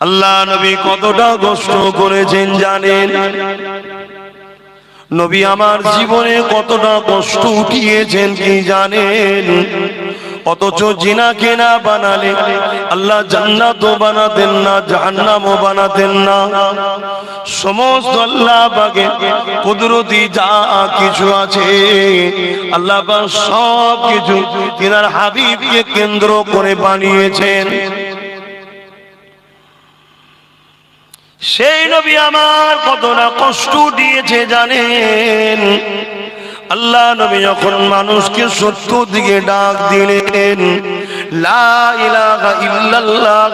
আল্লাহ নবী কতটা কষ্ট করেছেন জানেন? নবী আমার জীবনে কতটা কষ্ট উঠিয়েছেন কি জানেন? অথচ জিনাকে না বানালে আল্লাহ জান্নাতও বানাতেন না, জাহান্নামও বানাতেন না। সমস্ত আল্লাহ পাকের কুদরতি যা কিছু আছে আল্লাহ পাক সব কিছু তিনার হাবিবকে কেন্দ্র করে বানিয়েছেন। সেই নবী আমার কতটা কষ্ট দিয়েছে জানেন? আল্লাহ নবী যখন মানুষকে সত্য দিকে ডাক দিলেন, লা ইলাহা ইল্লাল্লাহ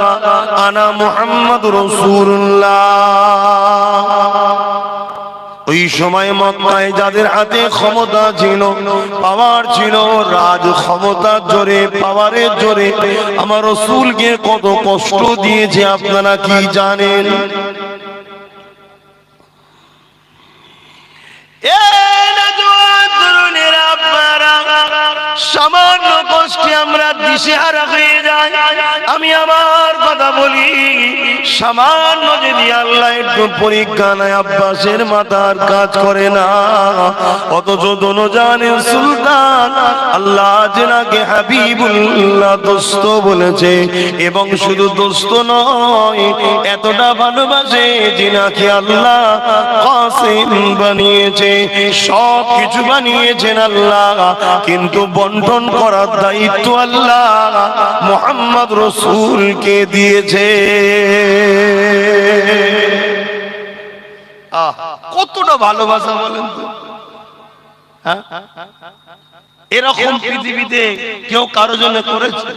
আনা মুহাম্মাদুর রাসূলুল্লাহ। ওই সময় মক্কায় যাদের হাতে ক্ষমতা ছিল, পাওয়ার ছিল, রাজ ক্ষমতার জোরে, পাওয়ারের জোরে আমার রাসূলকে কত কষ্ট দিয়েছে আপনারা কি জানেন? সামান্য কষ্টে আমরা দিশেহারা হয়ে যাই। আমি আমার কথা বলি, সামান্য যদি আল্লাহ একটু পরীক্ষা নেয়, আব্বাসের মাথার কাজ করে না। অথচ দোনোজানের সুলতান আল্লাহ যেনাকে হাবিবুল্লাহ দোস্ত বলেছে, এবং শুধু দোস্ত নয়, এতটা ভালোবাসে যিনাকে আল্লাহ কাসিম বানিয়েছে। সব কিছু বানিয়েছেন আল্লাহ, কিন্তু বন্টন করার দায়িত্ব আল্লাহ মুহাম্মদ রাসূলকে দিয়েছে। কতটা ভালোবাসা বলেন তো? এরকম পৃথিবীতে কেউ কারো জন্য করেছে?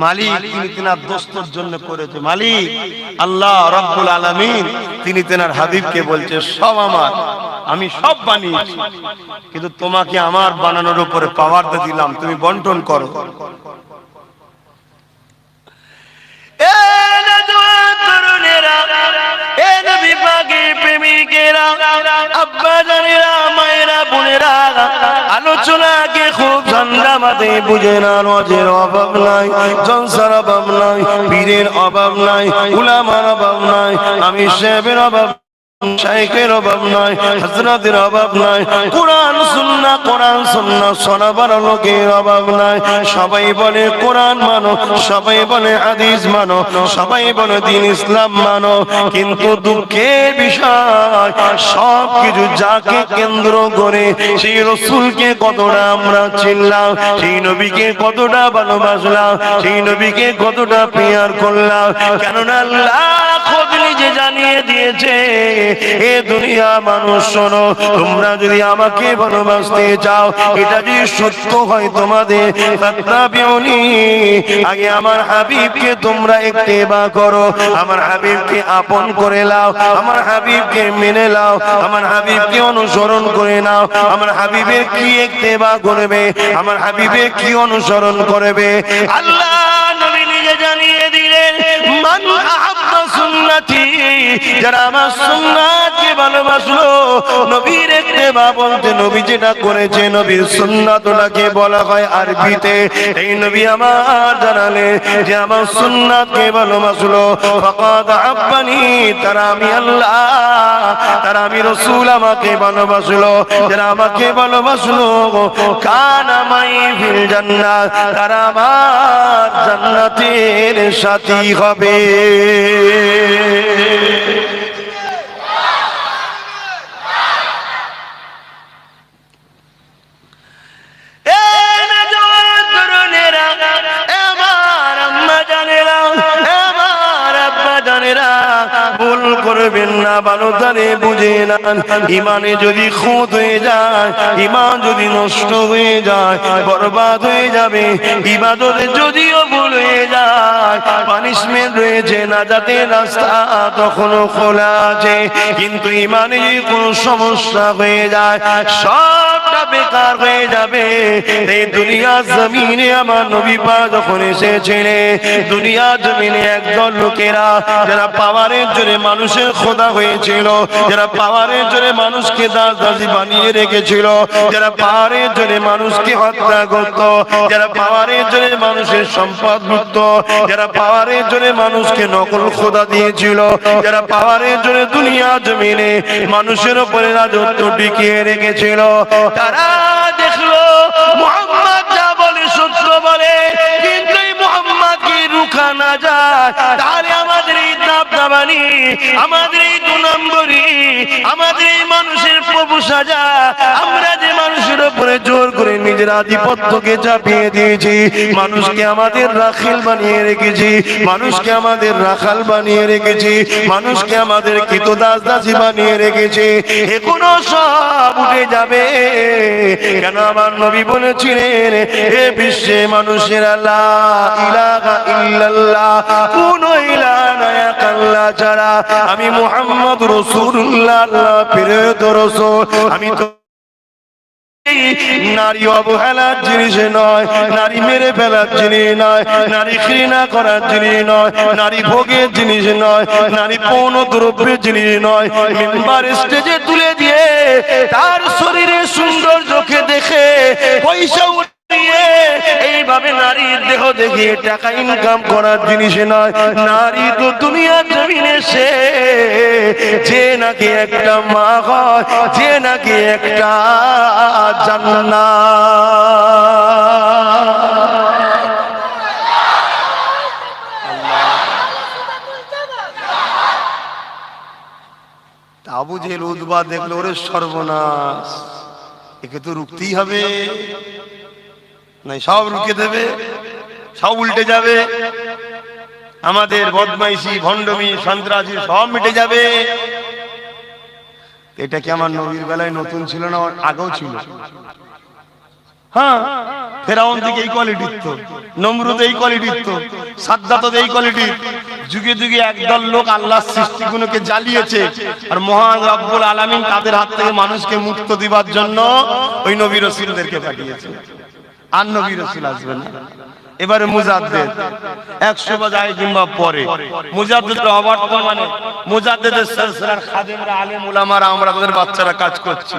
মালিক তিনি তেনার দোস্তর জন্য করেছে। মালিক আল্লাহ রাব্বুল আলামিন তিনি তেনার হাবিবকে বলছে, সব আমার, আমি সব বানিয়েছি, কিন্তু তোমাকে আমার বানানোর উপরে পাওয়ার দিলাম, তুমি বন্টন করো। আলোচনাকে খুব ঠান্ডা মাথায় বুঝে না। নজের অভাব নাই, জলসার অভাব নাই, পীরের অভাব নাই, উলামার অভাব নাই, আমি সাহেবের অভাব, শাইখের অভাব নাই, হযরতের অভাব নাই, কোরআন সুন্নাহ শোনাবার লোকের অভাব নাই। সবাই বলে কোরআন মানো, সবাই বলে হাদিস মানো, সবাই বলে দ্বীন ইসলাম মানো, কিন্তু দুঃখের বিষয় সব কিছু যাকে কেন্দ্র করে সেই রাসূলকে কতটা আমরা চিনলাম, সেই নবীকে কতটা ভালোবাসলাম, সেই নবীকে কতটা প্রিয়ার করলাম। কেননা আল্লাহ খোদ নিজে জানিয়ে দিয়েছে, এ দুনিয়া মানুষ শোনো, তোমরা যদি আমাকে ভালোবাসতে চাও, এটা যদি সত্য হয় তোমাদের, ফাত্তাবিউনি, আগে আমার হাবিবকে তোমরা ইত্তেবা করো, আমার হাবিবকে আপন করে নাও, আমার হাবিবকে মেনে নাও, আমার হাবিবকে অনুসরণ করে নাও। আমার হাবিবের কি ইত্তেবা করবে, আমার হাবিবের কি অনুসরণ করবে? আল্লাহ নবী নিজে জানিয়ে দিলেন, মান আহাব্বা সুন্নতি, যারা আমার সুন্নাতকে ভালোবাসলো, নবীর ইত্তেবা বলতে নবী যেটা করেছে, নবীর সুন্নাতটাকে বলা হয় আরবিতে। এই নবী আমার জানালে যে আমার সুন্নাতকে ভালোবাসলো, ফাকাদ আহাব্বানি, তারা আমি আল্লাহ, তারা আমি রাসূল আমাকে ভালোবাসলো। যারা আমাকে ভালোবাসলো, কানা মাই ফিল জান্নাত, তারা আমার জান্নাতের সাথী হবে। ভুল করবেন না, ভালো তারে বুঝে নেন। ইমানে যদি খুঁত হয়ে যায়, ইমান যদি নষ্ট হয়ে যায়, বরবাদ হয়ে যাবে। ইবাদতে যদিও ভুল হয়ে যায়, পানিশমেন্ট রয়েছে, নাজাতের রাস্তা তখনও খোলা আছে। কিন্তু ইমানে যদি কোনো সমস্যা হয়ে যায়, সবটা বেকার হয়ে যাবে। এই দুনিয়া জমিনে আমার নবী পাক যখন এসেছিলেন, দুনিয়া জমিনে একদল লোকেরা যারা পাওয়ারের জোরে মানুষের খোদা হয়েছিল, যারা পাওয়ারের জোরে মানুষকে দাস দাসী বানিয়ে রেখেছিল, যারা পাওয়ারের জোরে মানুষকে হত্যা করত, যারা পাওয়ারের জোরে মানুষের সম্পদ লুটত, যারা পাওয়ারের জোরে মানুষকে নকল খোদা দিয়েছিল, যারা পাওয়ারের জোরে দুনিয়া জমিনে মানুষের উপরে রাজত্ব টিকিয়ে রেখেছিল, তারা দেখলো মুহাম্মদ যা বলে সত্য বলে, কিন্তু এই মুহাম্মদকে রুখা না যায়, তাহলে আমাদের এই দাবদাবানি, আমাদের এই দু নম্বরি, আমাদের এই মানুষের প্রভু সাজা, আমরা যে মানুষের উপরে জোর করে নিজের আধিপত্যকে চাপিয়ে দিয়েছি, মানুষকে আমাদের রাখাল বানিয়ে রেখেছি, মানুষকে আমাদের রাখাল বানিয়ে রেখেছি, মানুষকে আমাদের কৃতদাস দাসী বানিয়ে রেখেছি, এগুলো সব উঠে যাবে। কেন আমার নবী বলেছিলেন, এ বিশ্বে মানুষের লা ইলাহা ইল্লাল্লাহ, কোনো ইলাহ নাই আল্লাহ ছাড়া, আমি মুহাম্মদ রাসূলুল্লাহ, আল্লাহ প্রেরিত রাসূল। আমি তো নারী অবহেলার জিনিস নয়, নারী মেরে ফেলার জিনিস নয়, নারী ঘৃণা করার জিনিস নয়, নারী ভোগের জিনিস নয়, নারী পৌন দ্রব্যের জিনিস নয়। মিম্বার স্টেজে তুলে দিয়ে তার শরীরের সৌন্দর্যকে দেখে পয়সা এইভাবে নারীর দেহ দেখিয়ে টাকা ইনকাম করার জিনিস নয়। নারী তো দুনিয়ার জমিনে সে যে নাকি একটা মা হয়, যে নাকি একটা জান্নাত। আবু জেহেল উতবা দেখলো, ওরে সর্বনাশ, একে তো রুখতেই হবে, নাই সব রুখে দেবে, সব উল্টে যাবে, আমাদের বদমাইশি ভণ্ডমি সন্ত্রাসী সব মিটে যাবে। এটা কি আমার নবীর বেলায় নতুন ছিল না, আগেও ছিল? হ্যাঁ, ফেরাউন থেকে এই কোয়ালিটির তো, নমরুদ এই কোয়ালিটির তো, সাদ্দাত এই কোয়ালিটির। যুগে যুগে একদল লোক আল্লাহর সৃষ্টিগুলোকে জ্বালিয়েছে, আর মহান রব্বুল আলামিন তাদের হাত থেকে মানুষকে মুক্ত দিবার জন্য ওই নবী রাসূলদেরকে পাঠিয়েছে। আর নবী রাসূল আসবেন না। এবারে মুজাদ্দেদ 100 বছর কিংবা পরে, মুজাদ্দেদের অবর্তমানে মুজাদ্দেদের সিলসিলার খাদেমরা, আলেম উলামারা, আমরা তাদের বাচ্চারা কাজ করছি।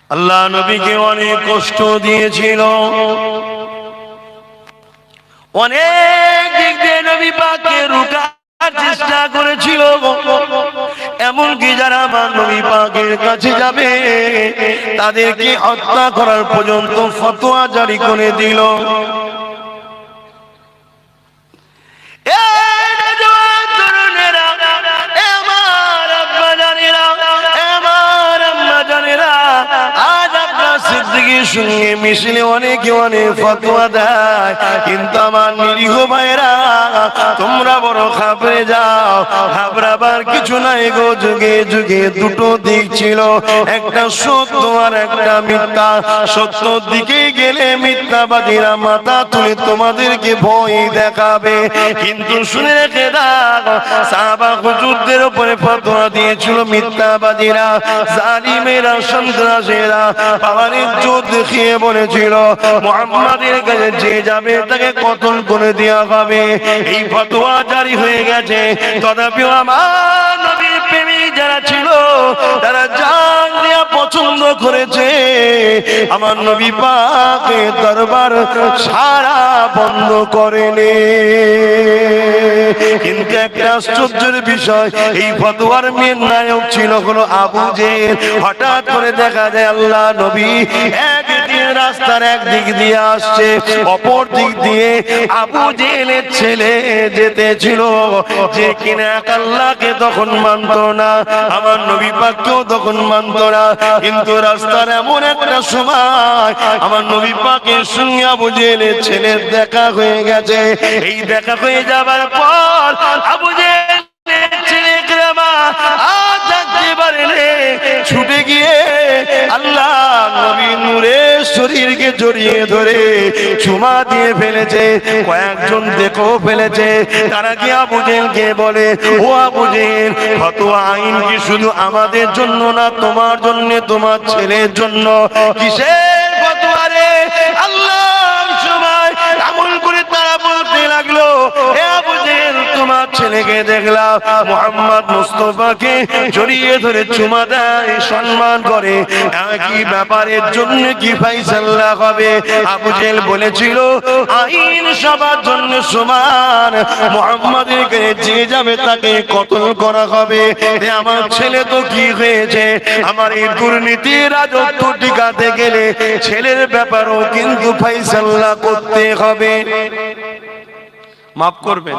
আল্লাহ নবীকে অনেক কষ্ট দিয়েছিল, অনেক দিক দিয়ে নবী পাককে রুখার চেষ্টা করেছিল, এমনকি যারা আমার নবী পাকের কাছে যাবে তাদেরকে হত্যা করার পর্যন্ত ফতোয়া জারি করে দিল। সঙ্গে মিশলে অনেকে অনেক ফতোয়া দেয়, কিন্তু আমার নিরীহ ভাইরা তোমরা বড় ঘাবড়ে যাও। ঘাবড়াবার কিছু নাই গো, যুগে যুগে দুটো দিক ছিল, একটা সত্য আর একটা মিথ্যা। সত্য দিকে গেলে মিথ্যাবাদীরা মাথা তুলে তোমাদেরকে ভয় দেখাবে, কিন্তু শুনে রেখে দাও, সাহাবা হুজুরদের উপরে ফতোয়া দিয়েছিল মিথ্যাবাদীরা, জালিমেরা, সন্ত্রাসীরা, পাওয়ারের জোর দেখিয়ে বলেছিল মুহাম্মাদের কাছে যে যাবে তাকে কতল করে দেওয়া হবে। এই ফতোয়া জারি হয়ে গেছে, তথাপিও আমার নবীর প্রেমিক যারা ছিল তারা জান দেয়া পছন্দ করেছে, আমার নবী পাকের দরবার সারা বন্ধ করেনি। কিন্তু একটা আশ্চর্যের বিষয়, এই ফতোয়ার মেন নায়ক ছিল হলো আবু জেহেল। হঠাৎ করে দেখা যায় আল্লাহ নবী একদিন রাস্তার একদিক দিয়ে আসছে, অপর দিক দিয়ে আবু জেহেলের ছেলে যেতেছিল, যে কিনা আল্লাহকে তখন মানত না, আমার নবী পাককেও তখন মানত না। কিন্তু রাস্তার এমন একটা সময় আমার নবী পাকের সঙ্গে আবু জেহেলের ছেলের দেখা হয়ে গেছে। এই দেখা হয়ে যাবার পর আবু জেহেলের ছেলে ইকরামা আর থাকতে পারেনি, ছুটে গিয়ে আল্লাহ নবী নূরের শরীরকে জড়িয়ে ধরে চুমা দিয়ে ফেলেছে, কয়েকজন দেখেও ফেলেছে। তারা কি আবু জেহেলকে বলে, ও আবু জেহেল, ফতোয়া আইন কি শুধু আমাদের জন্য না, তোমার জন্য, তোমার ছেলের জন্য? কিসের ফতোয়া রে? আল্লাহর সময় আমল করে তারা বলতে লাগলো, হে আবু জেহেল, তোমার ছেলেকে দেখলাম মুহাম্মদ মুস্তাফাকে জড়িয়ে ধরে চুমা দেয়, সম্মান করে, একই ব্যাপারের জন্য কি ফাইসালা হবে? আবু জেহেল বলেছিল আইন সবার জন্য সমান, মুহাম্মাদকে যে যাবে তাকে কতল করা হবে। আমার ছেলে তো কি হয়েছে, আমার এই দুর্নীতি রাজত্ব টিকাতে গেলে ছেলের ব্যাপারও কিন্তু ফাইসালা করতে হবে। মাফ করবেন,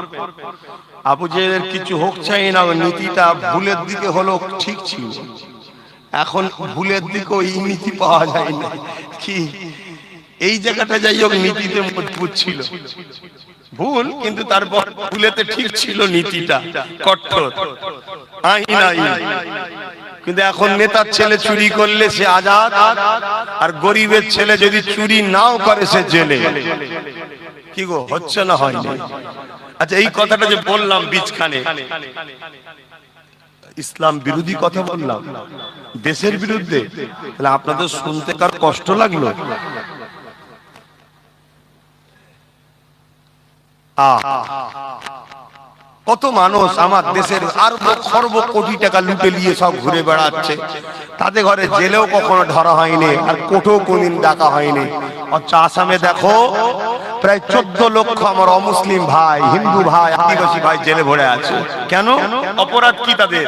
আবু জেহেলের কিছু হোক চাই না, নীতিটা ভুলের দিকে হলো ঠিক ছিল, এখন ভুলের দিকেও এই নীতি পাওয়া যায় না। কি এই জায়গাটা যাই হোক নীতিতে মজবুত ছিল, ভুল কিন্তু তারপর ভুলেতে ঠিক ছিল, নীতিটা কঠোর, আইন আইন। কিন্তু এখন নেতার ছেলে চুরি করলে সে আজাদ, আর গরিবের ছেলে যদি চুরি নাও করে সে জেলে। কি গো, হচ্ছে না হয়নি? আচ্ছা, এই কথাটা যে বললাম বীজখানে, ইসলাম বিরোধী কথা বললাম, দেশের বিরুদ্ধে, তাহলে আপনাদের শুনতে কার কষ্ট লাগলো? কত মানুষ আমার দেশের আর খরব কোটি টাকা লুটে নিয়ে সব ঘুরে বেড়াচ্ছে, তাদের ঘরে জেলেও কখনো ধরা হয়নি, আর কোর্টেও কোনদিন ডাকা হয়নি। আচ্ছা, আসামে দেখো প্রায় 14 লক্ষ আমার অমুসলিম ভাই, হিন্দু ভাই, আদিবাসী ভাই জেলে ভরে আছে। কেন? অপরাধ কি তাদের?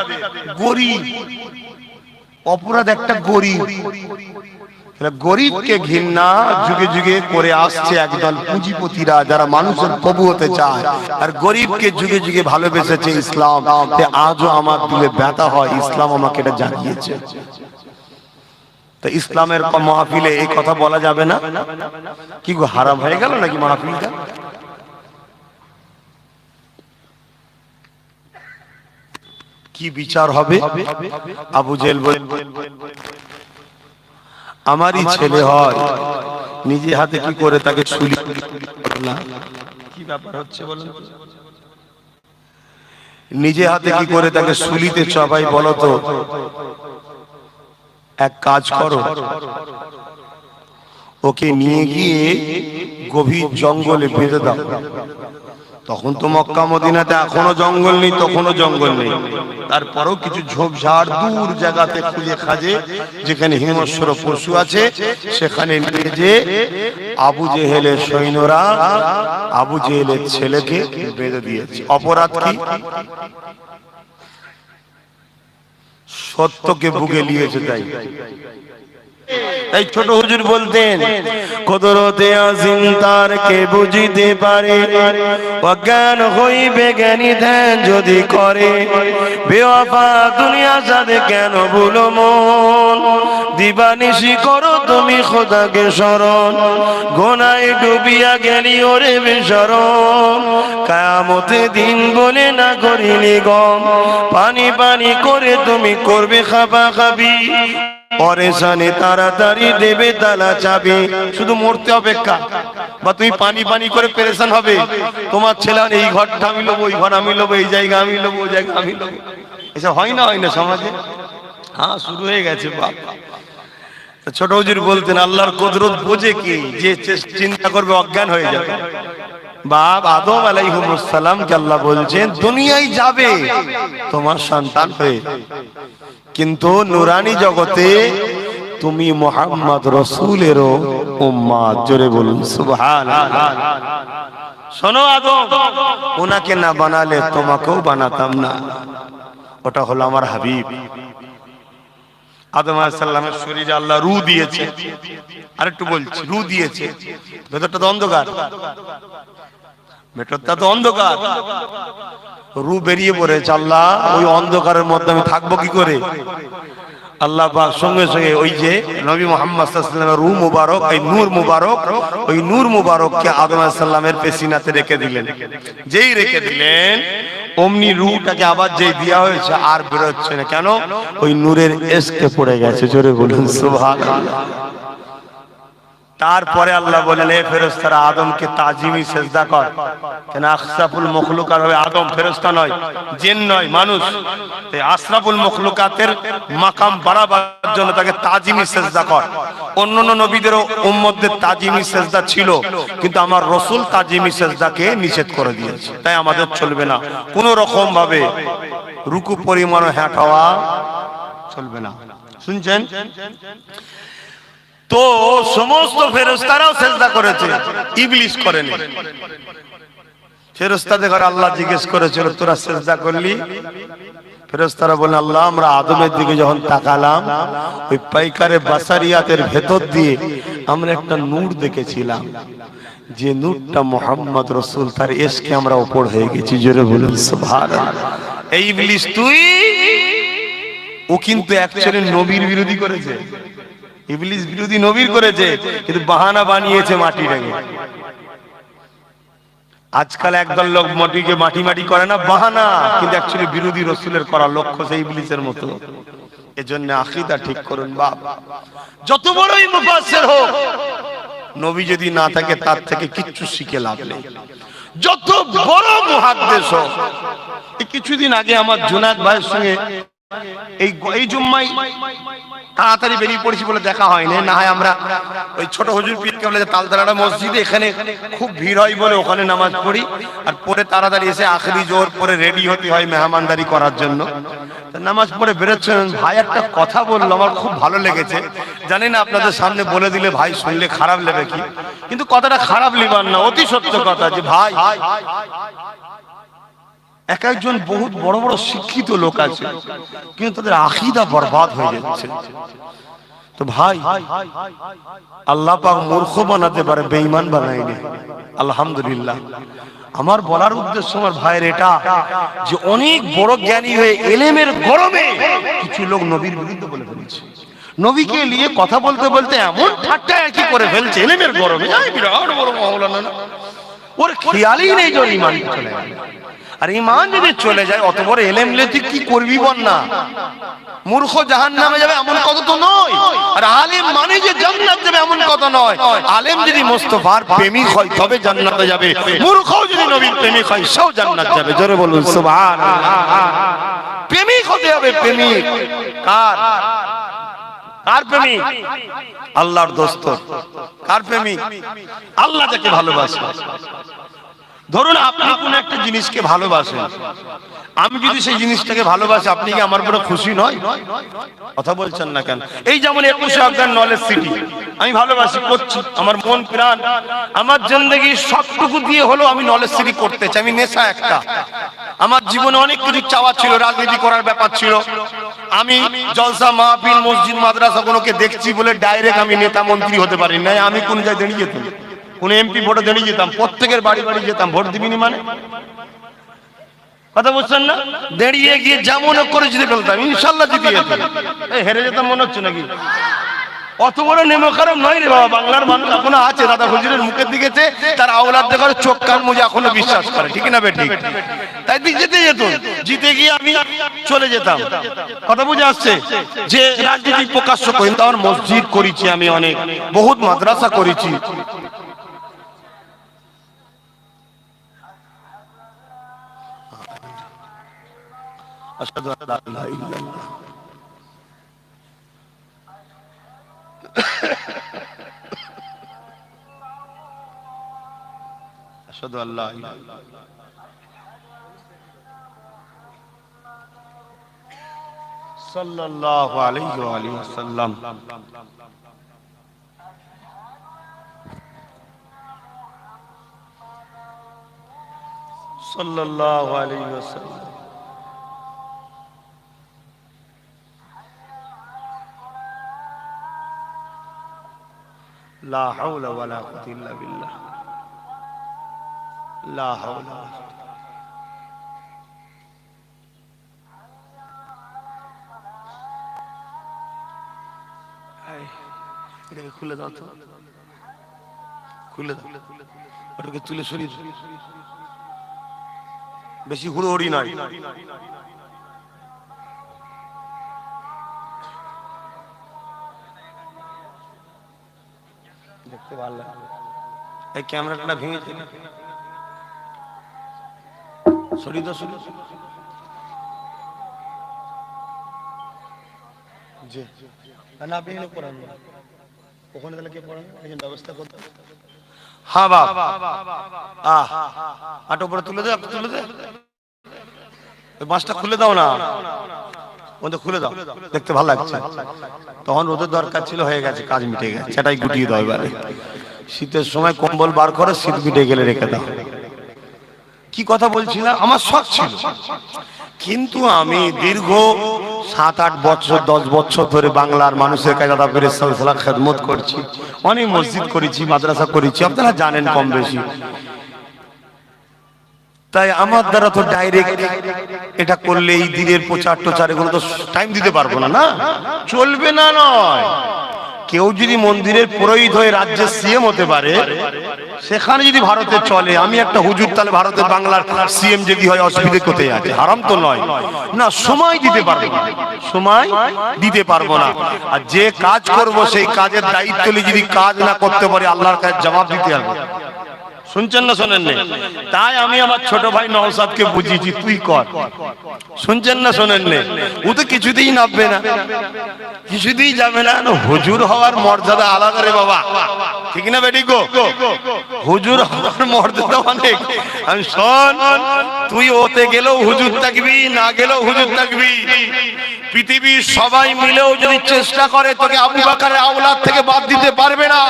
গরিব। অপরাধ একটা গরিব। গরিবকে ঘৃণা যুগে যুগে করে আসছে একদল পুঁজিপতিরা, যারা মানুষের প্রভু হতে চায়, আর গরিবকে যুগে যুগে ভালোবেসেছে ইসলাম। আজও আমার দিলে ব্যথা হয়, ইসলাম আমাকে এটা জানিয়েছে। তো ইসলামের মাহফিলে এই কথা বলা যাবে না? কি গো, হারাম হয়ে গেল নাকি মাহফিলটা? কি বিচার হবে? আবু জেহেল বলে, আমারই ছেলে হয়, নিজে হাতে কি করে তাকে ছুরি, কি ব্যাপার হচ্ছে বলেন? নিজে হাতে কি করে তাকে সুলিতে চাপাই বলো তো? এক কাজ করো, ওকে নিয়ে গিয়ে গভীর জঙ্গলে বেঁধে দাও। তখন তো মক্কা মদিনাতে এখনো জঙ্গল নেই, তখনও জঙ্গল নেই, তারপরেও কিছু ঝোপঝাড় দূর জায়গাতে খুঁজে খাজে যেখানে হিংস্র পশু আছে, সেখানে নিয়ে যে আবু জেহেলের সৈন্যরা আবু জেহেলের ছেলেকে বেঁধে দিয়েছে। অপরাধ কি? সত্যকে বুকে নিয়েছে। তাই ছোট হুজুর বলতেন, কুদরতে আজিম তার কে বুঝিতে পারে, অজ্ঞান হইবে জ্ঞানী ধ্যান যদি করে, বেওয়াফা দুনিয়া সাথে কেন ভুলো মন, দিবানিশি করো তুমি খোদাকে স্মরণ, গোনায় ডুবিয়া গেলি ওরে বেশরম, কিয়ামতে দিন বলে না করিনি গম, পানি পানি করে তুমি করবে খাপা খাবি, পরেশানে তাড়াতাড়ি দেবে তালা চাবি। শুধু মরতে অপেক্ষা, বা তুমি পানি পানি করে পেরেশান হবে, তোমার ছেলে এই ঘরটা আমি লোবো, ওই ঘর আমি লোবো, এই জায়গা আমি লোবো, ওই জায়গা আমি লোবো। এসব হয় না, হয় না সমাজে? হ্যাঁ, শুরু হয়ে গেছে। বাবা ছোট হুজুর বলতেন, আল্লাহর কুদরত বোঝে কি, যে চিন্তা করবে অজ্ঞান হয়ে যাবে। বাপ আদম আলাইহিস সালাম কে আল্লাহ বলছেন দুনিয়ায় যাবে তোমার সন্তান হয়ে, কিন্তু নুরানি জগতে তুমি মুহাম্মদ রাসূলেরও উম্মত। জোরে বলুন সুবহানাল্লাহ। শোনো আদম, ওনাকে না বানালে তোমাকেও বানাতাম না। ওটা হলো আমার হাবিব। আদম আলাইহিস সালামের শরীরে আল্লাহ রূহ দিয়েছে। আরেকটু বলছি, রূহ দিয়েছে। ভেতরটা তো অন্ধকার, ভেতরটা তো অন্ধকার, রূহ বেরিয়ে পড়েছে। আল্লাহ ওই অন্ধকারের মধ্যে আমি থাকবো কি করে? আল্লাহ পাক সঙ্গে সঙ্গে ওই যে নবী মুহাম্মদ সাল্লাল্লাহু আলাইহি ওয়াসাল্লামের রূহ মুবারক, এই নূর মুবারক, ওই নূর মুবারককে আদম আলাইহিস সালামের পেশিনাতে রেখে দিলেন। যেই রেখে দিলেন, অমনি রূহটাকে আবার যেই দেওয়া হয়েছে আর বের হচ্ছে না। কেন? ওই নূরের এসকে পড়ে গেছে। জোরে বলুন সুবহানাল্লাহ। তারপরে আল্লাহ বলেন, এ ফেরেশতারা আদমকে তাজিমি সেজদা কর। কেন আশরাফুল মখলুকাত হবে আদম, ফেরেশতা নয়, জিন নয়, মানুষ। এই আশরাফুল মখলুকাতের মাকাম বাড়াবার জন্য তাকে তাজিমি সেজদা কর। অন্যান্য নবীদেরও উম্মতদের তাজিমি সেজদা ছিল, কিন্তু আমার রাসূল তাজিমি সেজদাকে নিষেধ করে দিয়েছে। তাই আমাদের চলবে না, কোন রকম ভাবে রুকু পরিমাণ হ্যাঁটাওয়া চলবে না। শুনছেন? তো সমস্ত ফেরেশতারাও সেজদা করেছে, ইবলিস করেনি। ফেরেশতাদের ঘরে আল্লাহ জিজ্ঞেস করেছিল, তোরা সেজদা করলি? ফেরেশতারা বলেন, আল্লাহ আমরা আদমের দিকে যখন তাকালাম, ওই পাইকারে বাসারিয়াতের ভেতর দিয়ে আমরা একটা নূর দেখেছিলাম, যে নূরটা মুহাম্মদ রাসূল, তার ইশকে আমরা উপর হয়ে গেছি। জোরে বলুন সুবহানাল্লাহ। এই ইবলিস তুই, ও কিন্তু অ্যাকচুয়ালি নবীর বিরোধী করেছে। ইবলিস বিরোধী নবীর করেছে, কিন্তু বাহানা বানিয়েছে মাটি রেখে। আজকাল একদল লোক মাটিকে মাটি মাটি করে না, বাহানা, কিন্তু অ্যাকচুয়ালি বিরোধী রাসূলের করা লক্ষ্য সেই ইবলিসের মতো। এজন্য আকীদা ঠিক করুন বাপ। যত বড়ই মুফাসসির হোক, নবী যদি না থাকে তার থেকে কিচ্ছু শিখে লাভ নেই। যত বড় মুহাদ্দিস হোক। কিছুদিন আগে আমার জুনায়েদ ভাইয়ের সঙ্গে এই জুম্মায় তাড়াতাড়ি বেরিয়ে পড়েছি বলে দেখা হয়নি, না হয় আমরা ওই ছোট হুজুর পীর কেবলা তালতলাটা মসজিদে, এখানে খুব ভিড় হয় বলে ওখানে নামাজ পড়ি, আর পরে তাড়াতাড়ি এসে আখেরি জোহর পরে রেডি হতে হয় মেহমানদারি করার জন্য। নামাজ পড়ে বেরোচ্ছেন, ভাই একটা কথা বললো, আমার খুব ভালো লেগেছে। জানি না আপনাদের সামনে বলে দিলে ভাই শুনলে খারাপ লেগে কি, কিন্তু কথাটা খারাপ লিবার না, অতি সত্য কথা। যে ভাই, এক একজন বহুত বড় বড় শিক্ষিত লোক আছে, কিন্তু তাদের আকীদা বরবাদ হয়ে যাচ্ছে। তো ভাই, আল্লাহ পাক মূর্খ বানাতে পারে, বেঈমান বানায়নি। আলহামদুলিল্লাহ। আমার বলার উদ্দেশ্য আমার ভাইয়ের এটা, যে অনেক বড় জ্ঞানী হয়ে এলেমের গরমে কিছু লোক নবীর বিরুদ্ধে বলে ফেলছে। নবীকে নিয়ে কথা বলতে বলতে এমন ঠাট্টা আর কি করে ফেলছে এলেমের গরমে, বিরাট বড় মাওলানা, ওর খেয়ালই নেই যে ঈমান চলে গেল। আর ঈমান যদি চলে যায়, অত বড় এলেম লে তুই কি করবি বল না? মূর্খ জাহান্নামে যাবে এমন কথা তো নয়, আর আলেম মানে যে জান্নাত যাবে এমন কথা নয়। আলেম যদি মুস্তাফার প্রেমিক হয় তবে জান্নাতে যাবে, মূর্খ যদি নবীর প্রেমিক হয় সেও জান্নাত যাবে। জোরে বলুন সুবহানাল্লাহ। প্রেমিক হতে হবে, প্রেমিক কার? কার প্রেমিক? আল্লাহর দোস্ত। কার প্রেমিক? আল্লাহ যাকে ভালোবাসে। ধরুন আপনি কোন একটা জিনিসকে ভালোবাসেন, আমি যদি সেই জিনিসটাকে ভালোবাসি, আপনি কি আমার বড় খুশি নয়? কথা বলছেন না কেন? এই যেমন 21 অক্টোবর নলেজ সিটি আমি ভালোবাসি, করছি, আমার মন প্রাণ, আমার জিন্দেগি সবটুকু দিয়ে হলো আমি নলেজ সিটি করতে চাই। আমি নেশা একটা, আমার জীবনে অনেক কিছু চাওয়া ছিল, রাজনীতি করার ব্যাপার ছিল। আমি জলসা মাহফিল মসজিদ মাদ্রাসা কোনোকে দেখছি বলে ডাইরেক্ট আমি নেতা মন্ত্রী হতে পারি না। আমি কোন জায়গায় দাঁড়িয়ে যেতাম, কোন এমপি ভোটে দাঁড়িয়ে যেতাম, প্রত্যেকের বাড়ি বাড়ি যেতাম, ভোট দিবিনি মানে? কথা বুঝছেন না? দাঁড়িয়ে গিয়ে যেমন করে জিতে ফেলতাম, ইনশাল্লাহ জিতে যেতাম। হেরে যেতাম মনে হচ্ছে নাকি? অত বড় নেমো খারাপ নয় রে বাবা। বাংলার মানুষ এখনো আছে দাদা হুজুরের মুখের দিকে তার আওলাদ দেখার চোখ কান মুজে এখনো বিশ্বাস করে, ঠিক না বেঠিক? তাই দিক যেতে যেত, জিতে গিয়ে আমি চলে যেতাম। কথা বুঝে আসছে? যে রাজনীতি প্রকাশ্য করি, আমার মসজিদ করেছি, আমি অনেক বহুত মাদ্রাসা করেছি। আশহাদু আল্লা ইলাহা ইল্লাল্লাহ। আশহাদু আল্লা ইলাহা ইল্লাল্লাহ। সাল্লাল্লাহু আলাইহি ওয়া আলিহি ওয়াসাল্লাম। সাল্লাল্লাহু আলাইহি ওয়াসাল্লাম। লা হাওলা ওয়ালা কুওয়াতা ইল্লা বিল্লাহ। লা হাওলা। এটাকে খুলে দাও তো, খুলে দাও, ওটাকে তুলে সরিয়ে দাও। বেশি হুড়োহুড়ি নয়। দেখতে ভালো লাগে। এই ক্যামেরাটা ভেঙেছে, সরিয়ে দাও, সরিয়ে দাও। জি না, আপনি এনে পড়ান না, ওখানে তাহলে কে পড়ান, এই ব্যবস্থা করতে। হ্যাঁ বাপ, আট উপরে তুলে দে, তুলে দে, বাঁশটা খুলে দাও না, ওদের খুলে দাও, দেখতে ভালো লাগছে। তখন রোদের দরকার ছিল, হয়ে গেছে, কাজ মিটে গেছে, সেটাই গুটিয়ে দাও এবারে। শীতের সময় কম্বল বার করে, শীত মিটে গেলে রেখে দাও। কি কথা বলছিলাম, আমার শখ ছিল, কিন্তু আমি দীর্ঘ 7-8 বছর 10 বছর ধরে বাংলার মানুষের কাছে আদা করে খেদমত করছি, অনেক মসজিদ করেছি, মাদ্রাসা করেছি, আপনারা জানেন কম বেশি। তাই আমার দ্বারা তো ডাইরেক্ট এটা করলে এই দিনের প্রচার টোচার এগুলো তো টাইম দিতে পারবো না, না চলবে না। নয়, কেউ যদি মন্দিরের পুরোহিত হয়ে রাজ্যের সিএম হতে পারে, সেখানে যদি ভারতে চলে, আমি একটা হুজুর, তাহলে ভারতের বাংলার সিএম যদি হয়, অসুবিধা কোথায় আছে? হারাম তো নয় না, সময় দিতে পারবো না, সময় দিতে পারবো না। আর যে কাজ করব সেই কাজের দায়িত্ব নিয়ে যদি কাজ না করতে পারি, আল্লাহর কাছে জবাব দিতে হবে। শুনছেন না শোনেন না? তাই আমি আমার ছোট ভাই নওশাদকে বুঝিয়েছি, তুই কর। শুনছেন না শোনেন না? ও তো কিছুতেই নামবে না, কিছুতেই যাবে না। হুজুর হওয়ার মর্যাদা আলাদা রে বাবা, ঠিক না বেটি গো? হুজুর হওয়ার মর্যাদা অনেক। আমি শোন, তুই ওতে গেলেও হুজুর থাকবি, না গেলেও হুজুর থাকবি। পৃথিবীর সবাই মিলেও যদি চেষ্টা করে, তোকে আবু বকরের আওলাদ থেকে বাদ দিতে পারবে না।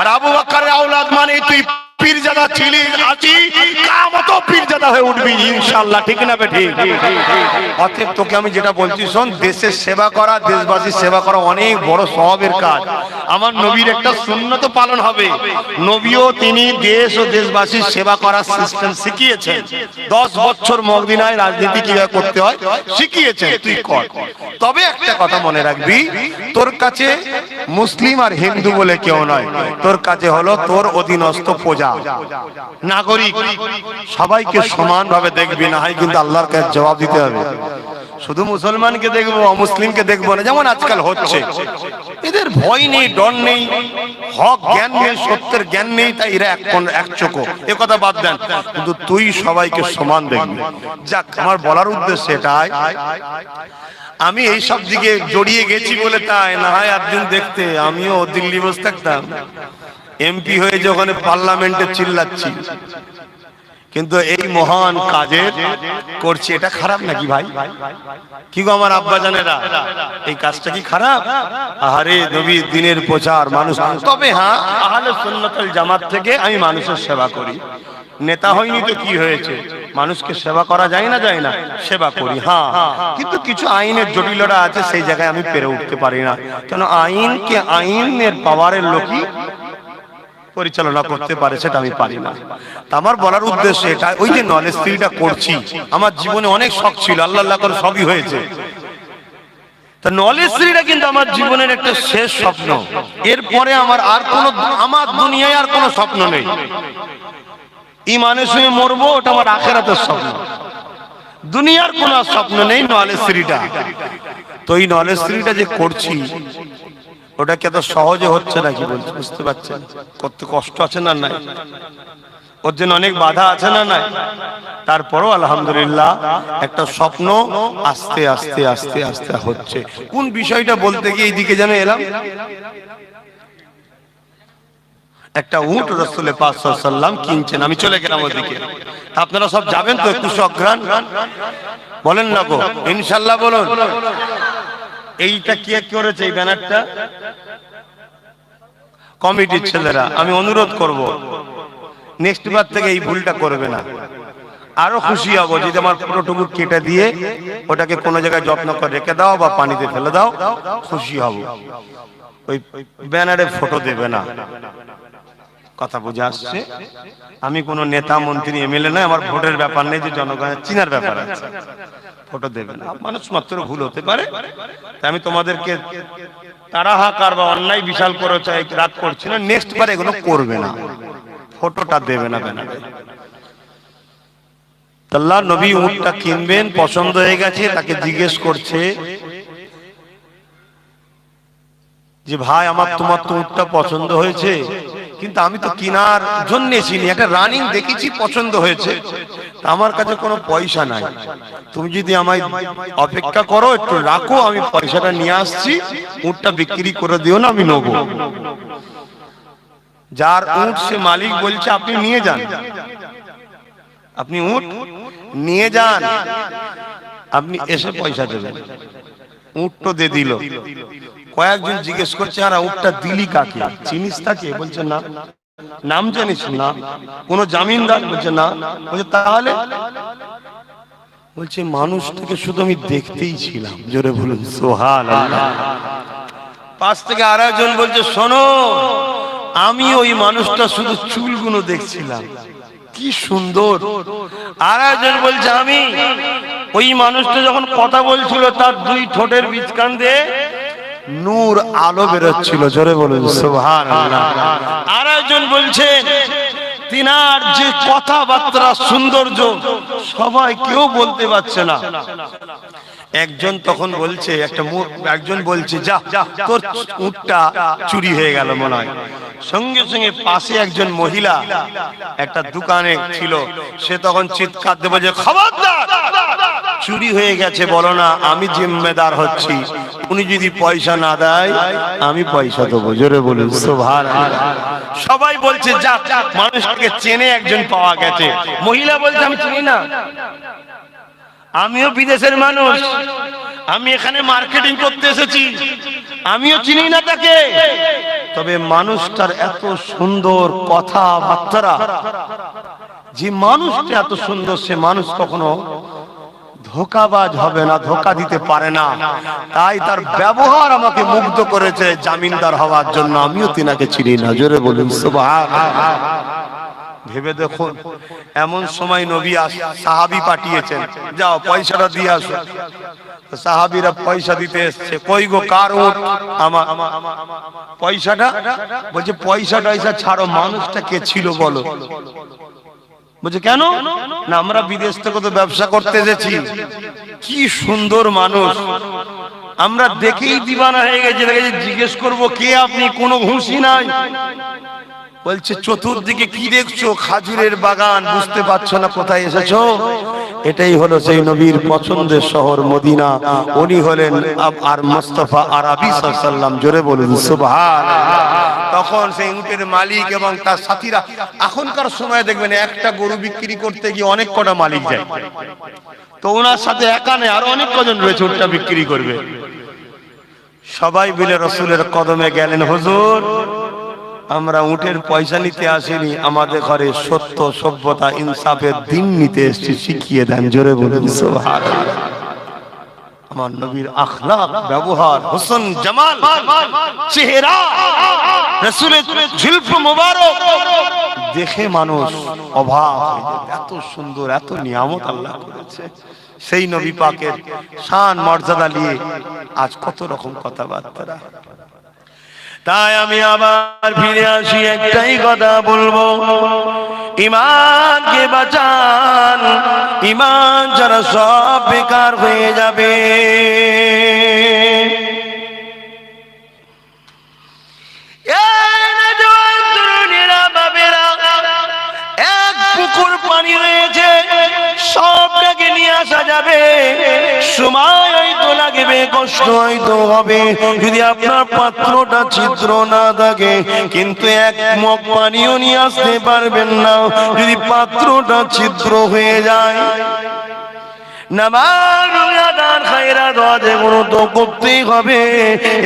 আর আবু বকরের আওলাদ মানে তুই পীরজাদা ছিলি, আছি, কিয়ামত পীরজাদা হয়ে উঠবি ইনশাআল্লাহ, ঠিক না বেটি? অতএব তোকে আমি যেটা বলছি শোন, দেশের সেবা করা, দেশবাসীর সেবা করা অনেক বড় সওয়াবের কাজ। আমার নবীর একটা সুন্নত পালন হবে। নবীও তিনি দেশ ও দেশবাসীর সেবা করার সিস্টেম শিখিয়েছেন। 10 বছর মদিনায় রাজনীতি কিভাবে করতে হয় শিখিয়েছেন, তুই কর। তবে একটা কথা মনে রাখবি, তোর কাছে মুসলিম আর হিন্দু বলে কেউ নয়, তোর কাছে হলো তোর অধীনস্থ প্রজা, নাগরিক, সবাইকে সমানভাবে দেখবি, না হয় কিন্তু আল্লাহর কাছে জবাব দিতে হবে। শুধু মুসলমানকে দেখবো, অমুসলিমকে দেখবো না, যেমন আজকাল হচ্ছে। এদের ভয় নেই, ডর নেই, হক জ্ঞান নেই, সত্যের জ্ঞান নেই, তাই এরা এক চোখো। এ কথা বাদ দেন, কিন্তু তুই সবাইকে সমান দেখবি। যাক, আমার বলার উদ্দেশ্য এটাই। আমি এই সব দিকে জড়িয়ে গেছি বলে তাই না হয় একদিন দেখতে আমিও দিল্লি বসে থাকতাম, এমপি হয়ে যে ওখানে পার্লামেন্টে চিল্লাচ্ছি, কিন্তু এই মহান কাজের করছি, এটা খারাপ নাকি ভাই? কি গো আমার আব্বা জানেরা, এই কাজটা কি খারাপ? আরে নবী দিনের প্রচার মানুষ। তবে হ্যাঁ, আহলে সুন্নাত ওয়াল জামাত থেকে আমি মানুষের সেবা করি। নেতা হয়নি তো কি হয়েছে, মানুষকে সেবা করা যায় না, যায় না, সেবা করি। হ্যাঁ, কিন্তু কিছু আইনের জটিলতা আছে, সেই জায়গায় আমি পেরে উঠতে পারি না। কেন আইনকে আইনের পাওয়ারের লোকই পরিচালনা করতে পারে, সেটা আমি পারি না। আমার বলার উদ্দেশ্য এটা, ওই যে নলেজ স্ত্রীটা করছি, আমার জীবনে অনেক শখ ছিল, আল্লাহ আল্লাহ করে সবই হয়েছে। তা নলেজ স্ত্রীটা কিন্তু আমার জীবনের একটা শেষ স্বপ্ন। এরপরে আমার আর কোনো, আমার দুনিয়ায় আর কোনো স্বপ্ন নেই। ঈমানের সঙ্গে মরবো, ওটা আমার আখিরাতের স্বপ্ন। দুনিয়ার কোনো স্বপ্ন নেই, নলেজ স্ত্রীটা। তো এই নলেজ স্ত্রীটা যে করছি, ওটা কি এত সহজে হচ্ছে নাকি বলছি, বুঝতে পারছেন? করতে কষ্ট আছে না নাই? ওর জন্য অনেক বাধা আছে না নাই? তারপরও আলহামদুলিল্লাহ একটা স্বপ্ন আস্তে আস্তে আস্তে আস্তে হচ্ছে। কোন বিষয়টা বলতে গিয়ে এইদিকে যেন এলাম, একটা উট রাসূল পাক সাল্লাল্লাহু আলাইহি ওয়াসাল্লাম কিনছেন, আমি চলে গেলাম ওদিকে। আপনারা সব যাবেন তো? একটু সগ্রাণ বলেন না গো, ইনশাআল্লাহ বলুন। এইটা কে করেছে এই ব্যানারটা? কমিটির ছেলেরা। আমি অনুরোধ করব, নেক্সট বার থেকে এই ভুলটা করবে না। আরো খুশি হব যদি আমার পুরোটুকু কেটে দিয়ে ওটাকে কোনো জায়গায় যত্ন করে রেখে দাও বা পানিতে ফেলে দাও, খুশি হব। ওই ব্যানারে ফটো দেবে না, কথা বুঝে আসছে? আমি কোনো নেতা মন্ত্রী এমএলএ নয়, আমার ভোটের ব্যাপার নেই, যে জনগণের চিনার ব্যাপার আছে। ফটো দেবে না, মানুষ মাত্র ভুল হতে পারে। আমি তোমাদেরকে তাড়াহাকার বা অন্যায় বিশাল করে রাত করছি না, নেক্সট বার এগুলো করবে না, ফটোটা দেবে না ব্যানারে। আল্লাহ নবী উটটা কিনবেন, পছন্দ হয়ে গেছে, তাকে জিজ্ঞেস করছে যে ভাই আমার, তোমার তো উটটা পছন্দ হয়েছে, কিন্তু আমি তো কেনার জন্য চিনি, একটা রানিং দেখেছি, পছন্দ হয়েছে, আমার কাছে কোনো পয়সা নাই, তুমি যদি আমায় অপেক্ষা করো, একটু রাখো, আমি পয়সাটা নিয়ে আসছি, উটটা বিক্রি করে দিও না, আমি নেবো। যার উট সে মালিক বলছে আপনি নিয়ে যান, আপনি উট নিয়ে যান, আপনি এসে পয়সা দেবেন। উট তো দিয়ে দিল। কয়েকজন জিজ্ঞেস করছে আর উটটা দিলি কাকে, চিনিস তাকে? বলছে না। নাম জানিস? না। কোন জামিনদার? বলছে না। বলছে তাহলে? বলছে মানুষটাকে শুধু আমি দেখতেই ছিলাম। জোরে বলুন সুবহানাল্লাহ। পাশ থেকে আরেকজন বলছে শোনো, আমি ওই মানুষটা শুধু চুলগুলো দেখছিলাম, কি সুন্দর। আরেকজন বলছে আমি ওই মানুষটা যখন কথা বলছিল তার দুই ঠোঁটের বিচকান দিয়ে নূর আলো বেরোচ্ছিল। জোরে বলুন সুবহানাল্লাহ। আরেকজন বলছে তিনার যে কথাবার্তা সৌন্দর্য সবাই কেউ বলতে পারছে না। একজন তখন বলছে, একজন বলছে যা তোর উটটা চুরি হয়ে গেল মনে হয়। সঙ্গে সঙ্গে পাশে একজন মহিলা একটা দোকানে ছিল, সে তখন চিৎকার দেবে যে খবরদার, চুরি হয়ে গেছে বলো না, আমি জিম্মেদার হচ্ছি, উনি যদি পয়সা না দেয় আমি পয়সা দেবো। জোরে বলুন সুবহানাল্লাহ। সবাই বলছে যা, মানুষটাকে চেনে একজন পাওয়া গেছে। মহিলা বলছে আমি চিনি না, আমিও বিদেশের মানুষ, আমি এখানে মার্কেটিং করতে এসেছি, আমিও চিনি না তাকে, তবে মানুষটার এত সুন্দর কথাবার্তা, যে মানুষটা এত সুন্দর সে মানুষ কখনো ধোঁকাবাজ হবে না, ধোঁকা দিতে পারে না, তাই তার ব্যবহার আমাকে মুগ্ধ করেছে জামিনদার হওয়ার জন্য, আমিও তিনাকে চিনি না। জোরে বলুন সুবহানাল্লাহ। ভেবে দেখুন, এমন সময় নবী সাহাবী পাঠিয়েছেন, যাও পয়সাটা দিয়ে আসো। সাহাবীরা পয়সা দিতে এসছে, কই গো কার উট? আমার। পয়সাটা? বলছে পয়সাটা ছাড়ো, মানুষটা কে ছিল বলো। বলছে কেন? না আমরা বিদেশ থেকে তো ব্যবসা করতে এসেছি, কি সুন্দর মানুষ, আমরা দেখেই দিবানা হয়ে গেছি, জিজ্ঞেস করবো কে আপনি, কোনো হুঁশি নাই। বলছে চতুর্দিকে কি দেখছো? খাজুরের বাগান, বুঝতে পারছো না কোথায় এসেছো? এটাই হলো সেই নবীর পছন্দের শহর মদিনা, উনি হলেন আর মুস্তাফা আরবি সাল্লাল্লাহু আলাইহি ওয়াসাল্লাম। জোরে বলুন সুবহানাল্লাহ। তখন সেই উটের মালিক এবং তার সাথীরা, এখনকার সময় দেখবেন একটা গরু বিক্রি করতে গিয়ে অনেক কটা মালিক যায়, তো ওনার সাথে একা নেই, আরো অনেক কজন রয়েছে উটটা বিক্রি করবে। সবাই মিলে রাসূলের কদমে গেলেন, হুজুর আমরা উটের পয়সা নিতে আসিনি, আমাদের ঘরে সত্য, সভ্যতা, ইনসাফের দিন নিতে এসেছি, শিখিয়ে দেন। জোরে বলুন সুবহানাল্লাহ। আমার নবীর আখলাক, ব্যবহার, হোসন, জামাল, চেহারা, রাসূলের জুলফ মুবারক দেখে মানুষ অবাক হয়ে যায়, এত সুন্দর, এত নিয়ামত আল্লাহ করেছে। সেই নবী পাকের শান মর্যাদা নিয়ে আজ কত রকম কথাবার্তা। তাই আমি আবার ফিরে আসি, একটাই কথা বলবো, ঈমানকে বাঁচান, ঈমান ছাড়া সব বেকার হয়ে যাবে। এক পুকুর পানি রয়েছে, সবটাকে নিয়ে আসা যাবে, সময় হয়তো লাগবে, কষ্ট হয়তো হবে, যদি আপনার পাত্রটা ছিদ্র না থাকে, কিন্তু এক মগ পানিও নিয়ে আসতে পারবেন না যদি পাত্রটা ছিদ্র হয়ে যায়। নামাজ রোজাদার খায়রাত ওয়াজ এগুলো তো করতেই হবে,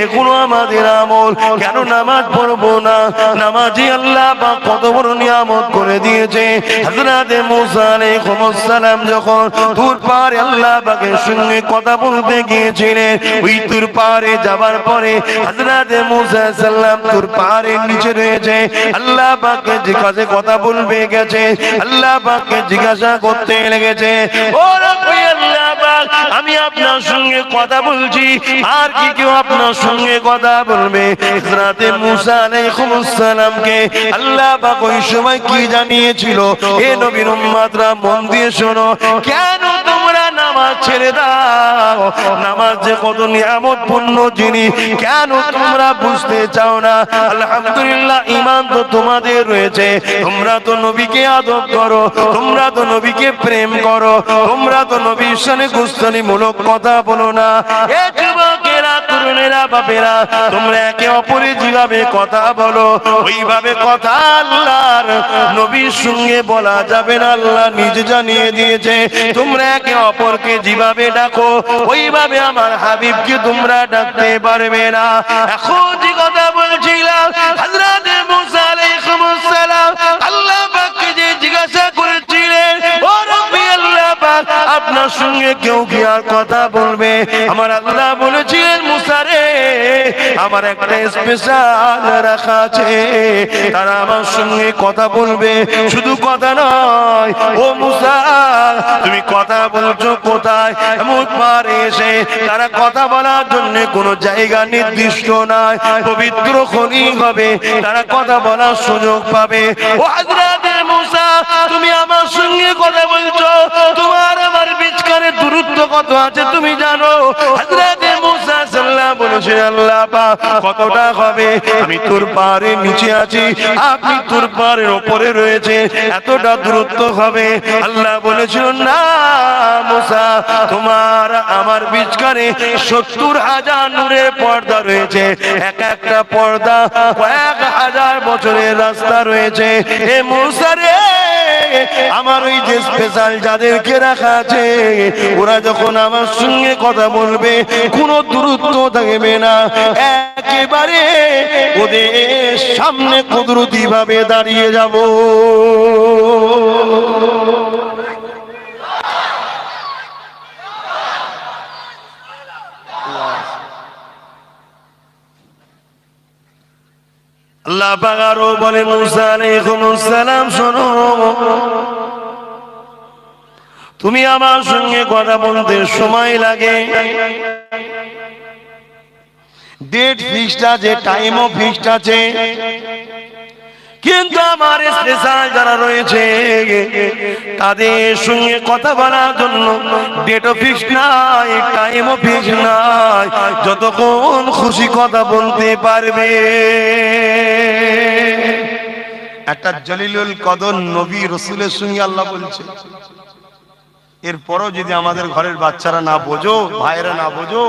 এগুলো আমাদের আমল। কেন নামাজ পড়বো না? নামাজি আল্লাহ পাক কত বড় নিয়ামত করে দিয়েছে। হযরত মুসা আলাইহিস সালাম যখন তুর পারে আল্লাহ পাকের সঙ্গে কথা বলতে গিয়েছিলেন, ওই তুর পারে যাবার পরে হযরত মুসা সাল্লাম তুর পারে নিচে রয়েছে, আল্লাহ পাককে জিজ্ঞাসা কথা বলবে গেছে, আল্লাহ পাককে জিজ্ঞাসা করতে লেগেছে, ও রাব্বি আল্লাহ পাক, আমি আপনার সঙ্গে কথা বলছি, আর কি কেউ আপনার সঙ্গে কথা বলবে? হযরত মুসা আলাইহিস সালামকে আল্লাহ পাক ওই সময় কি জানিয়েছিল? হে নবীর উম্মতরা মন দিয়ে শোনো, কেন তোমরা নামাজ নামাজ ছেড়ে দাও। নামাজ যে কত নিয়ামতপূর্ণ জিনিস, কেন তোমরা বুঝতে চাও না? আলহামদুলিল্লাহ, ঈমান তো তোমাদের রয়েছে, তোমরা তো নবীকে আদর করো, তোমরা তো নবীকে প্রেম করো, তোমরা তো নবীর সাথে গুস্তানিমূলক কথা বলো না। এ যুবকেরা, তরুণেরা, বাপেরা, তোমরা একে অপরে যেভাবে কথা বলো ওইভাবে কথা আল্লাহর নবীর সঙ্গে বলা যাবে না। আল্লাহ নিজে জানিয়ে দিয়েছে, তোমরা একে অপরকে যেভাবে ডাকো ওইভাবে আমার হাবিবকে তোমরা ডাকতে পারবে না। এখন যে কথা বলছিলাম, হযরত মুসা আলাইহিস সালাম আল্লাহ পাককে যে জিজ্ঞাসা করেছিলেন, ও রব্বি আল্লাহ পাক, আপনার সঙ্গে কেউ কি আর কথা বলবে? আমার আল্লাহ বলেছিলেন, মুসা রে, আমার একটা স্পেশাল রাখা আছে, তারা আমার সঙ্গে কথা বলবে। শুধু কথা নয়, ও মুসা, তুমি কথা বলছো কোথায়? এমন পারে এসে তারা কথা বলার জন্য কোনো জায়গা নির্দিষ্ট নয়, পবিত্র খনি হবে, তারা কথা বলার সুযোগ পাবে। ও হযরত মুসা, তুমি আমার সঙ্গে কথা বলছো, তোমার আমার বিচকারে দূরত্ব কত আছে তুমি জানো? হযরত মুসা সাল্লাল্লাহু বলেছে, আল্লাহ পাক, কতটা হবে? আমি তোর পাহাড়ের নিচে আছি, আপনি তোর পাহাড়ের উপরে রয়েছে, এতটা দূরত্ব হবে। আল্লাহ বলেছিল, না মুসা, তোমার আমার বিচকারে ৭০,০০০ নূরের পর্দা রয়েছে, এক একটা পর্দা কয়েক হাজার বছরের রাস্তা রয়েছে। এ মুসা রে, আমার ওই যে স্পেশাল যাদেরকে রাখা আছে, ওরা যখন আমার সঙ্গে কথা বলবে কোনো দূরত্ব থাকবে না, একেবারে ওদের সামনে কুদরতি ভাবে দাঁড়িয়ে যাব। আল্লাহ পাক আরো বলে, মুসা আলাইহিস সালাম, শোনো, তুমি আমার সঙ্গে কথা বলতে সময় লাগে, ডেট ফিক্সড আছে, টাইমও ফিক্সড আছে, কিন্তু আমার স্পেশাল যারা রয়েছে তাদের সঙ্গে কথা বলার জন্য ডেটও ফিক্সড নাই, টাইমও ফিক্সড নাই, যতক্ষণ খুশি কথা বলতে পারবে। একটা জলিলুল কদর নবী রাসূলের সঙ্গে আল্লাহ বলছে, এরপরও যদি আমাদের ঘরের বাচ্চারা না বোঝো, ভাইরা না বোঝো,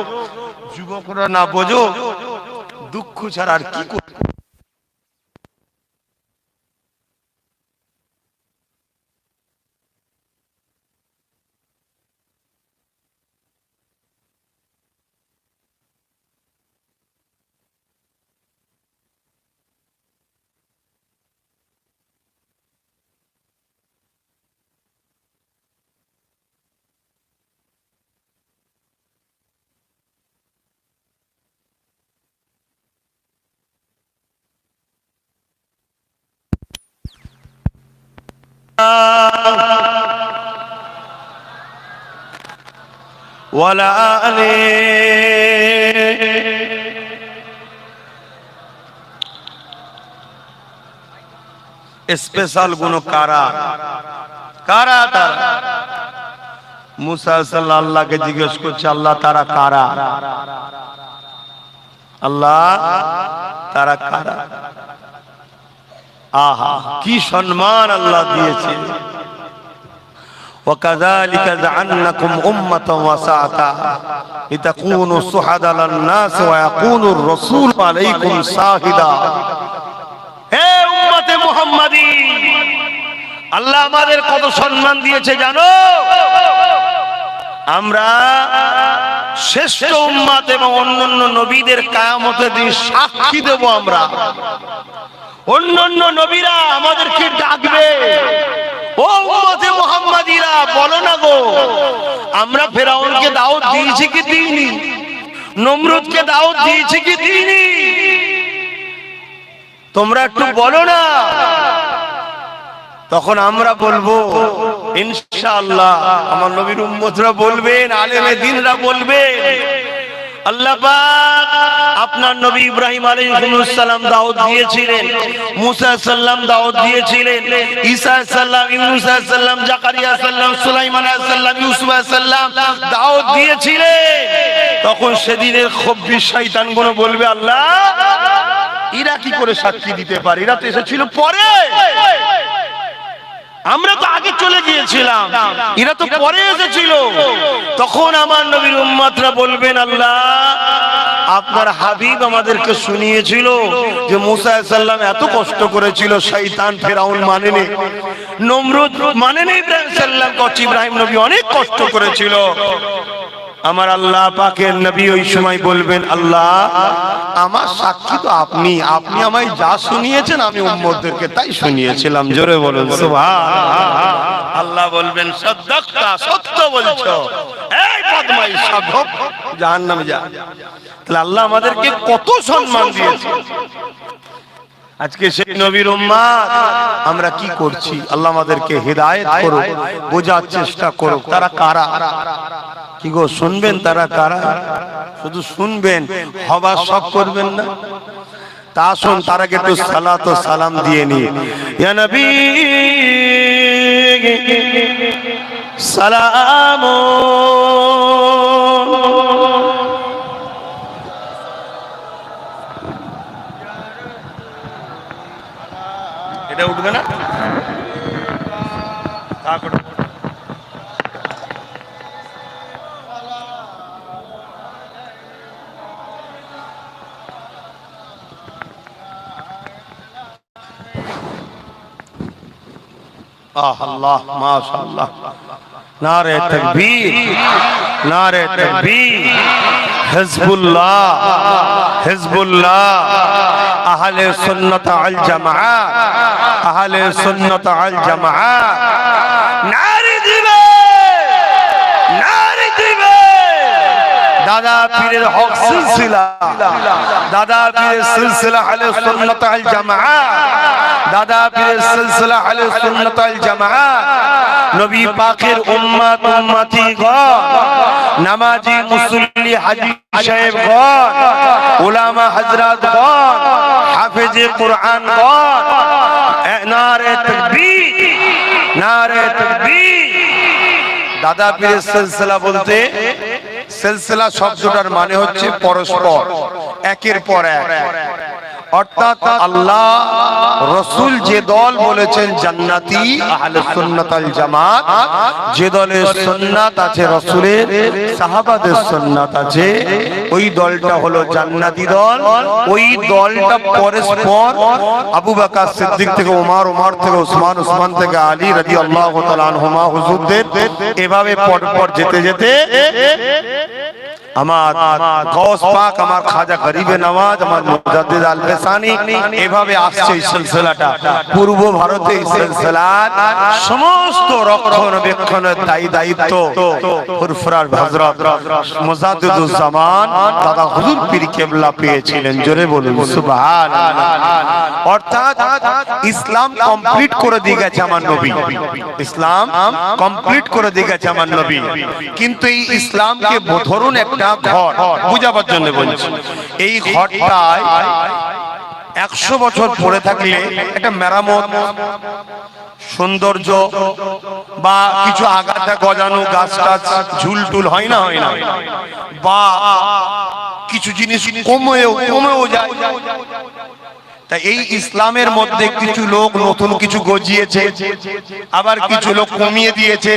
যুবকরা না বোঝো, দুঃখ ছাড়া আর কি করবে? ওয়ালা আলে স্পেশাল গুণ কারা কারা? তারা মুসা সাল্লাল্লাহু আল্লাহকে জিজ্ঞেস করছে, আল্লাহ তারা কারা? আল্লাহ তারা কারা? আহা, কি সম্মান আল্লাহ দিয়েছে। وكذلك جعلناكم أمة وسطا لتكونوا شهداء على الناس ويكون الرسول عليكم شاهدا। হে উম্মতে মুহাম্মাদী, আল্লাহ আমাদের কত সম্মান দিয়েছে জানো? আমরা শ্রেষ্ঠ উম্মত এবং অন্যান্য নবীদের কিয়ামতের দিন সাক্ষী দেব। আমরা অন্যান্য নবীরা আমাদেরকে ডাকবে, ও উম্মতে মুহাম্মাদীরা বলো না গো, আমরা ফেরাউনকে দাওয়াত দিয়েছি কি দিইনি? নমরুদকে দাওয়াত দিয়েছি কি দিইনি? তোমরা একটু বলো না। তখন আমরা বলবো ইনশাআল্লাহ, আমার নবীর উম্মতরা বলবেন, আলেমে দ্বীনরা বলবেন, আল্লাহ পাক আপনার নবী ইব্রাহিম আলাইহিস সালাম দাওয়াত দিয়েছিলেন, মুসা সাল্লাম দাওয়াত দিয়েছিলেন, ঈসা সাল্লাম, ইউনূস সাল্লাম, জাকারিয়া সাল্লাম, সুলাইমান সাল্লাম, ইউসুফ সাল্লাম দাওয়াত দিয়েছিলেন। তখন সেদিনের খব্বিস শয়তানগুলো বলবে আল্লাহ এরা কি করে সাক্ষী দিতে পারে, এরা তো এসেছিল পরে, আমরা তো আগে চলে গিয়েছিলাম, এরা তো পরে এসেছিল। তখন আমার নবীর উম্মতরা বলবেন আল্লাহ আপনার হাবিব আমাদেরকে শুনিয়েছিল যে মুসা আলাইহিস সালাম এত কষ্ট করেছিল, শয়তান ফেরাউন মানেনি, নমরুদ মানেনি, ইব্রাহিম সাল্লাম কচি ইব্রাহিম নবী অনেক কষ্ট করেছিল। আমার আল্লাহ পাকের নবী ওই সময় বলবেন আল্লাহ আমার সাক্ষী তো আপনি, আপনি আমায় যা শুনিয়েছেন আমি উম্মতদেরকে তাই শুনিয়েছিলাম। জোরে বলুন সুবহানাল্লাহ। আল্লাহ বলবেন সাদাক্তা, সত্য বলছো, এই বদমাইশ সাধক জাহান্নামে যা। তাহলে আল্লাহ আমাদেরকে কত সম্মান দিয়েছে। আজকে সেই নবীর উম্মত আমরা কি করছি? আল্লাহ আমাদেরকে হেদায়েত করো, বোঝার চেষ্টা করো তারা কারা। কি গো শুনবেন তারা কারা? শুধু শুনবেন, হবার শখ করবেন না। তা শুন তার আগে একটু সালাত ও সালাম দিয়ে নি। ইয়া নবী সালাম, এটা উঠবে না তা করে। আল্লাহ মাশাআল্লাহ, নারে তাকবীর, নারে তাকবীর। হিজবুল্লাহ, হিজবুল্লাহ, আহলে সুন্নাত ওয়াল জামাআত, আহলে সুন্নাত ওয়াল জামাআত নারে দিবে, নারে দিবে। দাদা পীরের হক সিলসিলা, দাদা পীরের সিলসিলা আহলে সুন্নাত ওয়াল জামাআত, দাদা পীরের সিলসিলা আহলে সুন্নাত ওয়াল জামাআত। নবী পাকের উম্মত উম্মতিগণ, নামাজি মুসল্লি হাজী সাহেবগণ, উলামা হযরতগণ, হাফেজে কুরআনগণ, নারে তাকবীর, নারে তাকবীর। দাদা পীরের সিলসিলা বলতে সিলসিলা শব্দটার মানে হচ্ছে পরস্পর, একের পর এক। অর্থাৎ আল্লাহ রাসূল যে দল বলেছেন জান্নাতি আহলে সুন্নাত ওয়াল জামাত, যে দলের সুন্নাত আছে রাসূলের, সাহাবাদের সুন্নাত আছে, ওই দলটা হলো জান্নাতি দল। ওই দলটা পরস্পর আবু বকর সিদ্দিক থেকে ওমর, ওমর থেকে উসমান, উসমান থেকে আলী রাদিয়াল্লাহু তাআলা আনহুমা হুজুরদের, এভাবে পরপর যেতে যেতে আমার গৌস পাক, আমার খাজা গরিবে নওয়াজ, আমার মুজাদ্দিদ আল বেসানি, এভাবে আসছে এই সিলসিলাটা। পূর্ব ভারতে এই সিলসিলার সমস্ত রক্ষণাবেক্ষণের দায়িত্ব ফুরফুরার হযরত মুজাদ্দিদুজ জামান দাদা হুজুর পীর কেবলা পেয়েছিলেন। জোরে বলুন সুবহানাল্লাহ। অর্থাৎ ইসলাম কমপ্লিট করে দিয়ে গেছে আমার নবী, ইসলাম কমপ্লিট করে দিয়ে গেছে আমার নবী। কিন্তু এই ইসলামকে ধরুন একটা ঘর, বুঝাবার জন্য বলছি, এই ঘরটায় 100 বছর পরে থাকলে একটা মেরামত, সৌন্দর্য বা কিছু আগাছা গজানো, গাছ টাছ ঝুল টুল হয় না, হয় না, বা কিছু জিনিস কমেও যায়। তাই এই ইসলামের মধ্যে কিছু লোক নতুন কিছু গজিয়েছে, আবার কিছু লোক কমিয়ে দিয়েছে।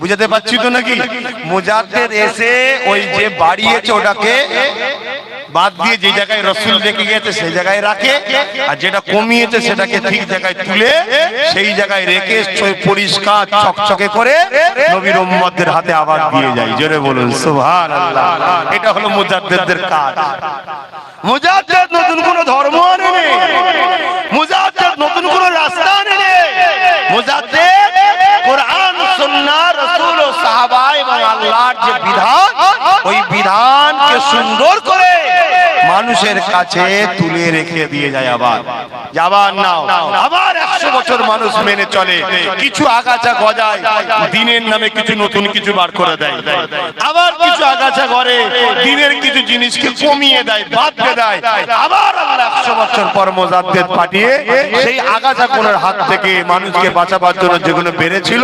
বুঝাতে পারছি তো নাকি? মুজাদ্দিদ এসে ওই যে বাড়িয়েছে ওটাকে বাদ দিয়ে যে জায়গায় রাসূল রেখে গেছে সেই জায়গায় রাখে, আর যেটা কমিয়েছে সেটাকে ঠিক জায়গায় তুলে সেই জায়গায় রেখে পরিষ্কার চকচকে করে নবীর উম্মতদের হাতে আবার দিয়ে যায়। জোরে বলুন সুবহানাল্লাহ। এটা হলো মুজাদ্দিদদের কাজ। মুজাদ্দিদ নতুন কোন ধর্ম আনে নেই, মুজাদ্দিদ নতুন কোন রাস্তা আনে নেই। মুজাদ্দিদ কুরআন, সুন্নাহ, রাসূল ও সাহাবা এবং আল্লাহর যে বিধান, ওই বিধানকে সুন্দর করে মানুষের কাছে তুলে রেখে দিয়ে যায় আবার। আবার নাও, আবার 100 বছর মানুষ মেনে চলে, কিছু আগাছা গজায়, দিনের নামে কিছু নতুন কিছু বার করে দেয়, আবার কিছু আগাছা করে দিনের কিছু জিনিসকে কমিয়ে দেয়, বাদ দিয়ে দেয়, আবার আল্লাহ 100 বছর পর মুজাদ্দিদ পাঠিয়ে সেই আগাছা কোনের হাত থেকে মানুষকে বাঁচাবার জন্য যেগুলো বেড়েছিল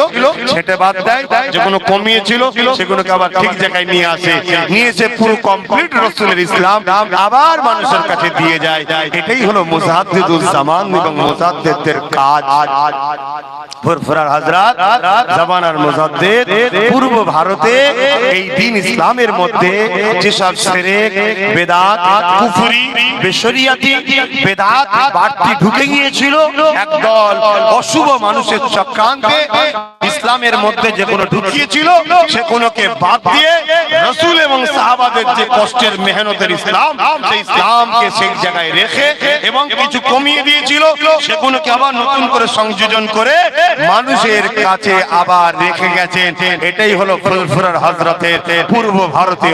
সেটা বাদ দেয়, যেগুলো কমিয়েছিল সেগুলোকে আবার ঠিক জায়গায় নিয়ে আসে, নিয়ে এসে পুরো কমপ্লিট রাসূলের ইসলাম আবার মানুষের কাছে দিয়ে যায়। এটাই হলো মুজাদ্দিদুল জামান এবং মুজাদ্দিদের কাজ। ফুরফুরার হযরত জামানার মুজাদ্দিদ পূর্ব ভারতে এই দ্বীন ইসলামের মধ্যে যেসব শিরক, বেদাত, কুফরি, বেশরিয়াতি, বেদাত বাড়তি ঢুকে গিয়েছিল, একদল অশুভ মানুষের চক্রান্তে ইসলামের মধ্যে যেগুলো ঢুকিয়েছিল সেগুলোকে বাদ দিয়ে রাসূল এবং সাহাবাদের যে কষ্টের মেহনতের ইসলাম, সেই ইসলামকে সেই জায়গায় রেখে এবং কিছু কমিয়ে দিয়েছিল সেগুলোকে আবার নতুন করে সংযোজন করে মানুষের কাছে আবার রেখে গেছেন। এটাই হলো ফুরফুরার হযরতের পূর্ব ভারতে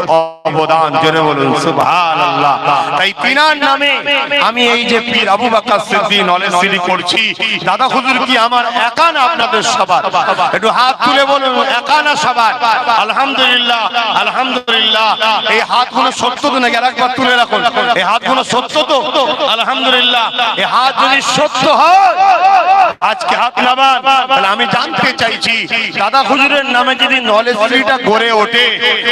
অবদান। জোরে বলুন সুবহানাল্লাহ। তাই তিনার নামে আমি এই যে পীর আবু বকর সিদ্দিক নলেজ সিডি করছি, দাদা হুজুর কি আমার একা না আপনাদের সবার? একটু হাত তুলে বলুন, একা না সবার? আলহামদুলিল্লাহ, আলহামদুলিল্লাহ। এই হাতগুলো সত্য তো নাকি? আরেকবার তুলে রাখুন, এই হাতগুলো সত্য তো? আলহামদুলিল্লাহ। এই হাত যদি সত্য হয় আজকে হাত নামান, তাহলে আমি জানতে চাইছি দাদা হুজুরের নামে যদি নলেজ সিটিটা গড়ে ওঠে,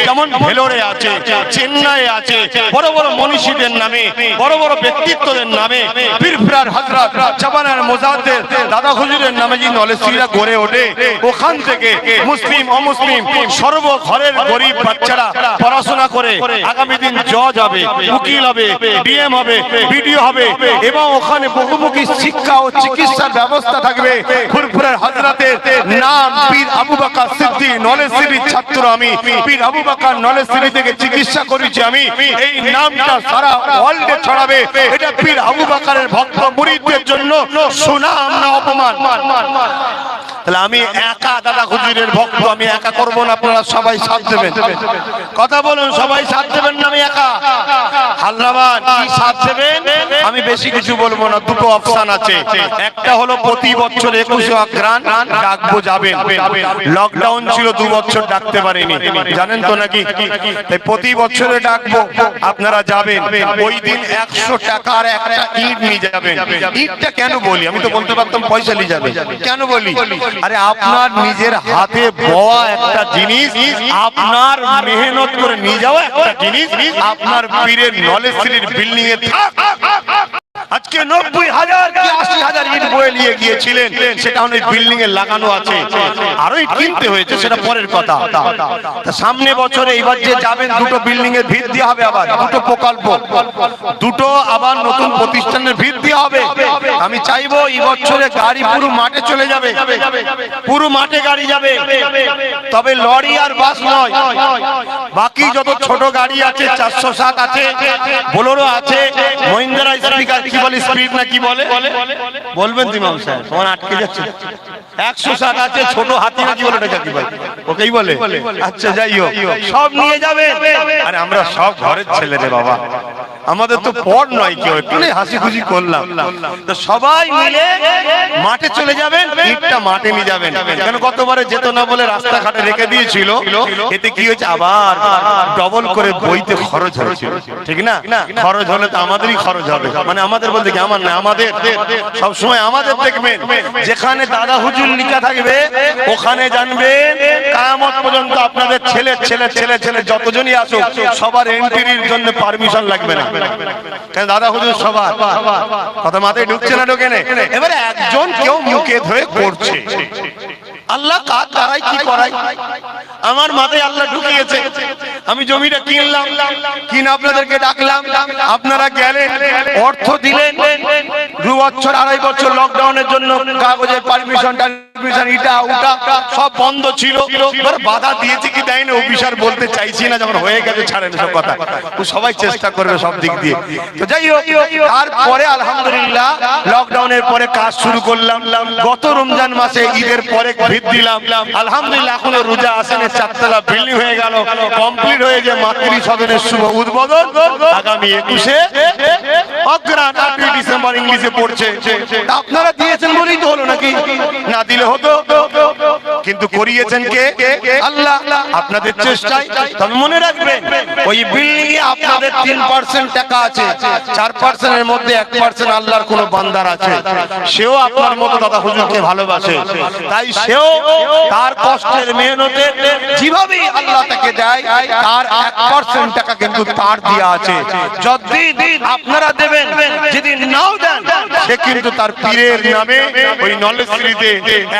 যেমন ভেলোরে আছে, চেন্নাই আছে, বড় বড় মনীষীদের নামে, বড় বড় ব্যক্তিত্বদের নামে, পীরফুরার হযরত জামানার মুজাদ্দিদ দাদা হুজুরের নামে যদি নলেজ সিটিটা গড়ে ওঠে, ওখান থেকে মুসলিম অমুসলিম সর্ব ঘরের গরিব বাচ্চারা পড়াশোনা করে আগামী দিন জজ হবে, উকিল হবে, ডিএম হবে, বিডিও হবে এবং ওখানে বহুমুখী শিক্ষা ও চিকিৎসার ব্যবস্থা থাকবে। ফুরফুরার হযরতের নাম পীর আবু বকর সিদ্দিক নলেজ সিটির ছাত্র আমি, পীর আবু বকর নলেজ সিটি থেকে চিকিৎসা করেছি আমি, এই নামটা সারা ওয়ার্ল্ডে ছড়াবে। এটা পীর আবু বকরের ভক্ত মুরিদদের জন্য সুনাম না অপমান? তাহলে আমি একা দাদা হুজুরের ভক্ত, আমি একা করব না, আপনারা সবাই সাথ দেবেন? কথা বলুন, সবাই সাথ দেবেন না? আমি একা হালরাবাদ কি সাথ দেবেন? আমি বেশি কিছু বলবো না, দুটো অপশন আছে। একটা হলো প্রতি বছর 21 অগ্রাণ ডাকবো, যাবেন। লকডাউন ছিল 2 বছর ডাকতে পারিনি, জানেন তো নাকি? তাই প্রতি বছরে ডাকবো, আপনারা যাবেন। ওই দিন 100 টাকার একটা ইট নিয়ে যাবেন। ইটটা কেন বলি? আমি তো বলতে পারতাম পয়সা নিয়ে যাবে, কেন বলি? আরে আপনার নিজের হাতে বওয়া একটা জিনিস, আপনার মেহনত করে নিয়ে যাওয়া একটা জিনিস, আপনার পীরের নলেজ সিটির বিল্ডিং এ থাক। আজকে 90,000 কি 80,000 ইট বয়ে নিয়ে গিয়েছিলেন, সেটা অনেক বিল্ডিং এ লাগানো আছে, আরো ইট কিনতে হয়েছে, সেটা পরের কথা। সামনে বছরে এবার যে যাবেন, দুটো বিল্ডিং এর ভিত দেওয়া হবে, আবার দুটো প্রকল্প, দুটো আবার নতুন প্রতিষ্ঠানের ভিত দেওয়া হবে। আমি চাইবো এই বছরে গাড়ি পুরো মাঠে চলে যাবে, পুরো মাঠে গাড়ি যাবে, তবে লরি আর বাস নয়। বাকি যত ছোট গাড়ি আছে, 407 আছে, বোলেরো আছে, মহিন্দ্রা স্পিকার কি বলে, স্পিড না কি বলে, বলবেন ইমাম সাহেব? তোমার আটকে যাচ্ছে। 107 আছে, ছোট হাতি না কি বলে, এটা কি ভাই? ওকেই বলে? আচ্ছা, যাই হোক, সব নিয়ে যাবে। আরে আমরা সব ঘরের ছেলে রে বাবা, আমাদের তো পর নয় কেউ, একটু হাসি খুশি করলাম। তো সবাই মিলে মাঠে চলে যাবেন, ইটটা মাঠে নিয়ে যাবেন। কেন গতবারে যেত না বলে রাস্তাঘাটে রেখে দিয়েছিল, এতে কি হয়েছে, আবার ডবল করে বইতে খরচ হয়েছিল, ঠিক না? খরচ হলে তো আমাদেরই খরচ হবে, মানে আমাদের বলতে কি, আমার না, আমাদের সবসময় আমাদের। দেখবেন যেখানে দাদা হুজুর লিখা থাকবে ওখানে জানবেন কিয়ামত পর্যন্ত আপনাদের ছেলে ছেলে ছেলে ছেলে যতজনই আসুক সবার এন্ট্রির জন্য পারমিশন লাগবে না। কেন? দাদা হুজুর সবার। কথা মাথায় ঢুকছে না? ঢোকে না? এবারে একজন কেউ মুখে ধরে করছে, আল্লাহ কাজ করাই কি করাই, আমার মাথায় আল্লাহ ঢুকিয়েছে। আমি জমিটা কিনলাম, কিনে আপনাদেরকে ডাকলাম, আপনারা গেলেন, অর্থ দিলেন, 2 বছর 2.5 বছর লকডাউনের জন্য কাগজের পারমিশনটা মিশন এটা ওটা সব বন্ধ ছিল, এবার বাধা দিয়েছে কি দেয়নি ও বিষয় বলতে চাইছি না, যখন হয়ে গেছে ছাড়েন সব কথা, ও সবাই চেষ্টা করবে সব দিক দিয়ে। তো যাই হোক, তারপরে আলহামদুলিল্লাহ লকডাউনের পরে কাজ শুরু করলাম। গত রমজান মাসে ঈদের পরে ভিত দিলাম, আলহামদুলিল্লাহ এখনো রোজা আসেনে 4 তলা বিল্ডিং হয়ে গেল, কমপ্লিট হয়ে যে মাতৃ সদনের শুভ উদ্বোধন আগামী 21শে অগ্রহায়ণ 8 ডিসেম্বর ইংলিশে পড়ছে। আপনারা দিয়েছেন বলেই তো হলো, নাকি না দিলে হতো? কিন্তু করিয়েছেন কে? আল্লাহ। আপনাদের চেষ্টায়। তবে মনে রাখবেন ওই বিল্ডিং এ আপনাদের 3% টাকা আছে, 4% এর মধ্যে 1% আল্লাহর কোন বান্দার আছে, সেও আপনার মতো দাদা হুজুরকে ভালোবাসে, তাই সেও তার কষ্টের মেহনতে যেভাবে আল্লাহ তাকে দেয় তার 1% টাকা কিন্তু তার দেয়া আছে। যতদিন আপনারা দেবেন, যদি নাও দেন, সে কিন্তু তার পীরের নামে ওই নলেজ ফ্রিতে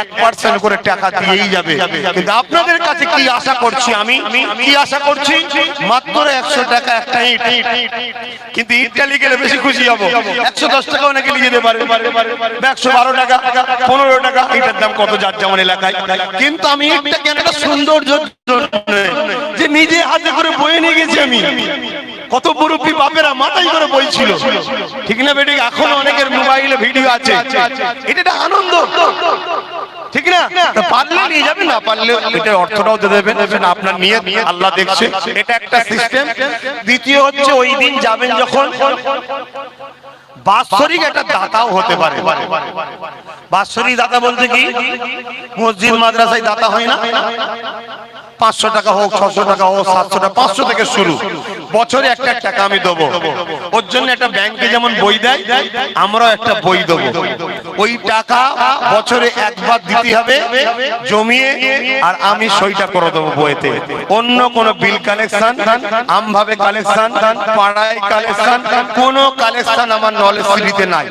1% করে টাকা দিয়েই যাবে। কিন্তু আপনাদের কাছে কি আশা করছি, আমি কি আশা করছি? মাত্র 100 টাকা একটা ইট, কিন্তু ইটটা লিখে বেশি খুশি হব। 110 টাকা অনেকে লিখে দিতে পারে, 112 টাকা, 15 টাকা, এটার দাম কত যার যেমন এলাকায়। কিন্তু আমি ইটটা কেন? একটা সৌন্দর্য যে নিজে হাতে করে বয়ে নিয়ে গেছি আমি। কত মুরব্বী বাপেরা মাথায় করে বইছিল, ঠিক না বেটি? এখনো অনেকের মোবাইলে ভিডিও আছে। এটা একটা আনন্দ, ঠিক না? পারলে নিয়ে যাবেন, না পারলে এটার অর্থটাও দিয়ে দেবেন, আপনার নিয়ত আল্লাহ দেখছে। এটা একটা সিস্টেম। দ্বিতীয় হচ্ছে ওই দিন যাবেন যখন, বাৎসরিক একটা দাতাও হতে পারে। বাৎসরিক দাতা বলতে কি, মসজিদ মাদ্রাসায় দাতা হয় না? 500 টাকা হোক, 600 টাকা হোক, 700 টাকা, 500 থেকে শুরু। বছরে একটা টাকা আমি দেবো। ওর জন্য একটা ব্যাংকে যেমন বই দেয়, আমরাও একটা বই দেবো। ওই টাকা বছরে একবার দিতে হবে জমিয়ে, আর আমি সইটা করে দেবো বইতে। অন্য কোন বিল কালেকশন, আমভাবে কালেকশন, পাড়ায় কালেকশন, কোন কালেকশন আমার নলেজ ফ্রিতে নাই,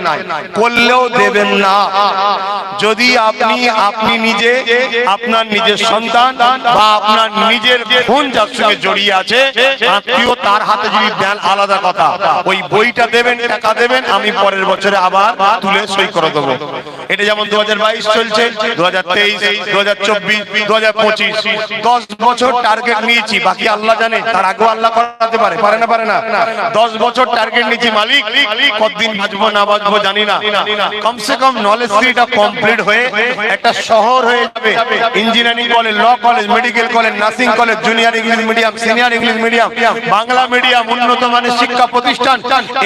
করলেও দেবেন না। যদি আপনি নিজে, আপনার নিজের সন্তান বা আপনার নিজের ফোন যার সঙ্গে জড়িয়ে আছে আত্মীয়, তার হাতে যদি দেন আলাদা কথা, ওই বইটা দেবেন, টাকা দেবেন, আমি পরের বছরে আবার তুলে সই করে দেবো। এটা যেমন 2022 চলছে, 2023, 2024, 2025, 10 বছর টার্গেট নিয়েছি। বাকি আল্লাহ জানে, তার আগেও আল্লাহ করাতে পারে, পারে না। 10 বছর টার্গেট নিয়েছি। মালিক কতদিন বাঁচবো না বাঁচবো জানি না, কমসে কম নলেজ ফ্রিটা কমপ্লিট হয়ে একটা শহর হয়ে যাবে। Engineering college, law college, medical college, nursing college, junior English medium, senior English medium, Bangla medium, উন্নত মানের শিক্ষা প্রতিষ্ঠান,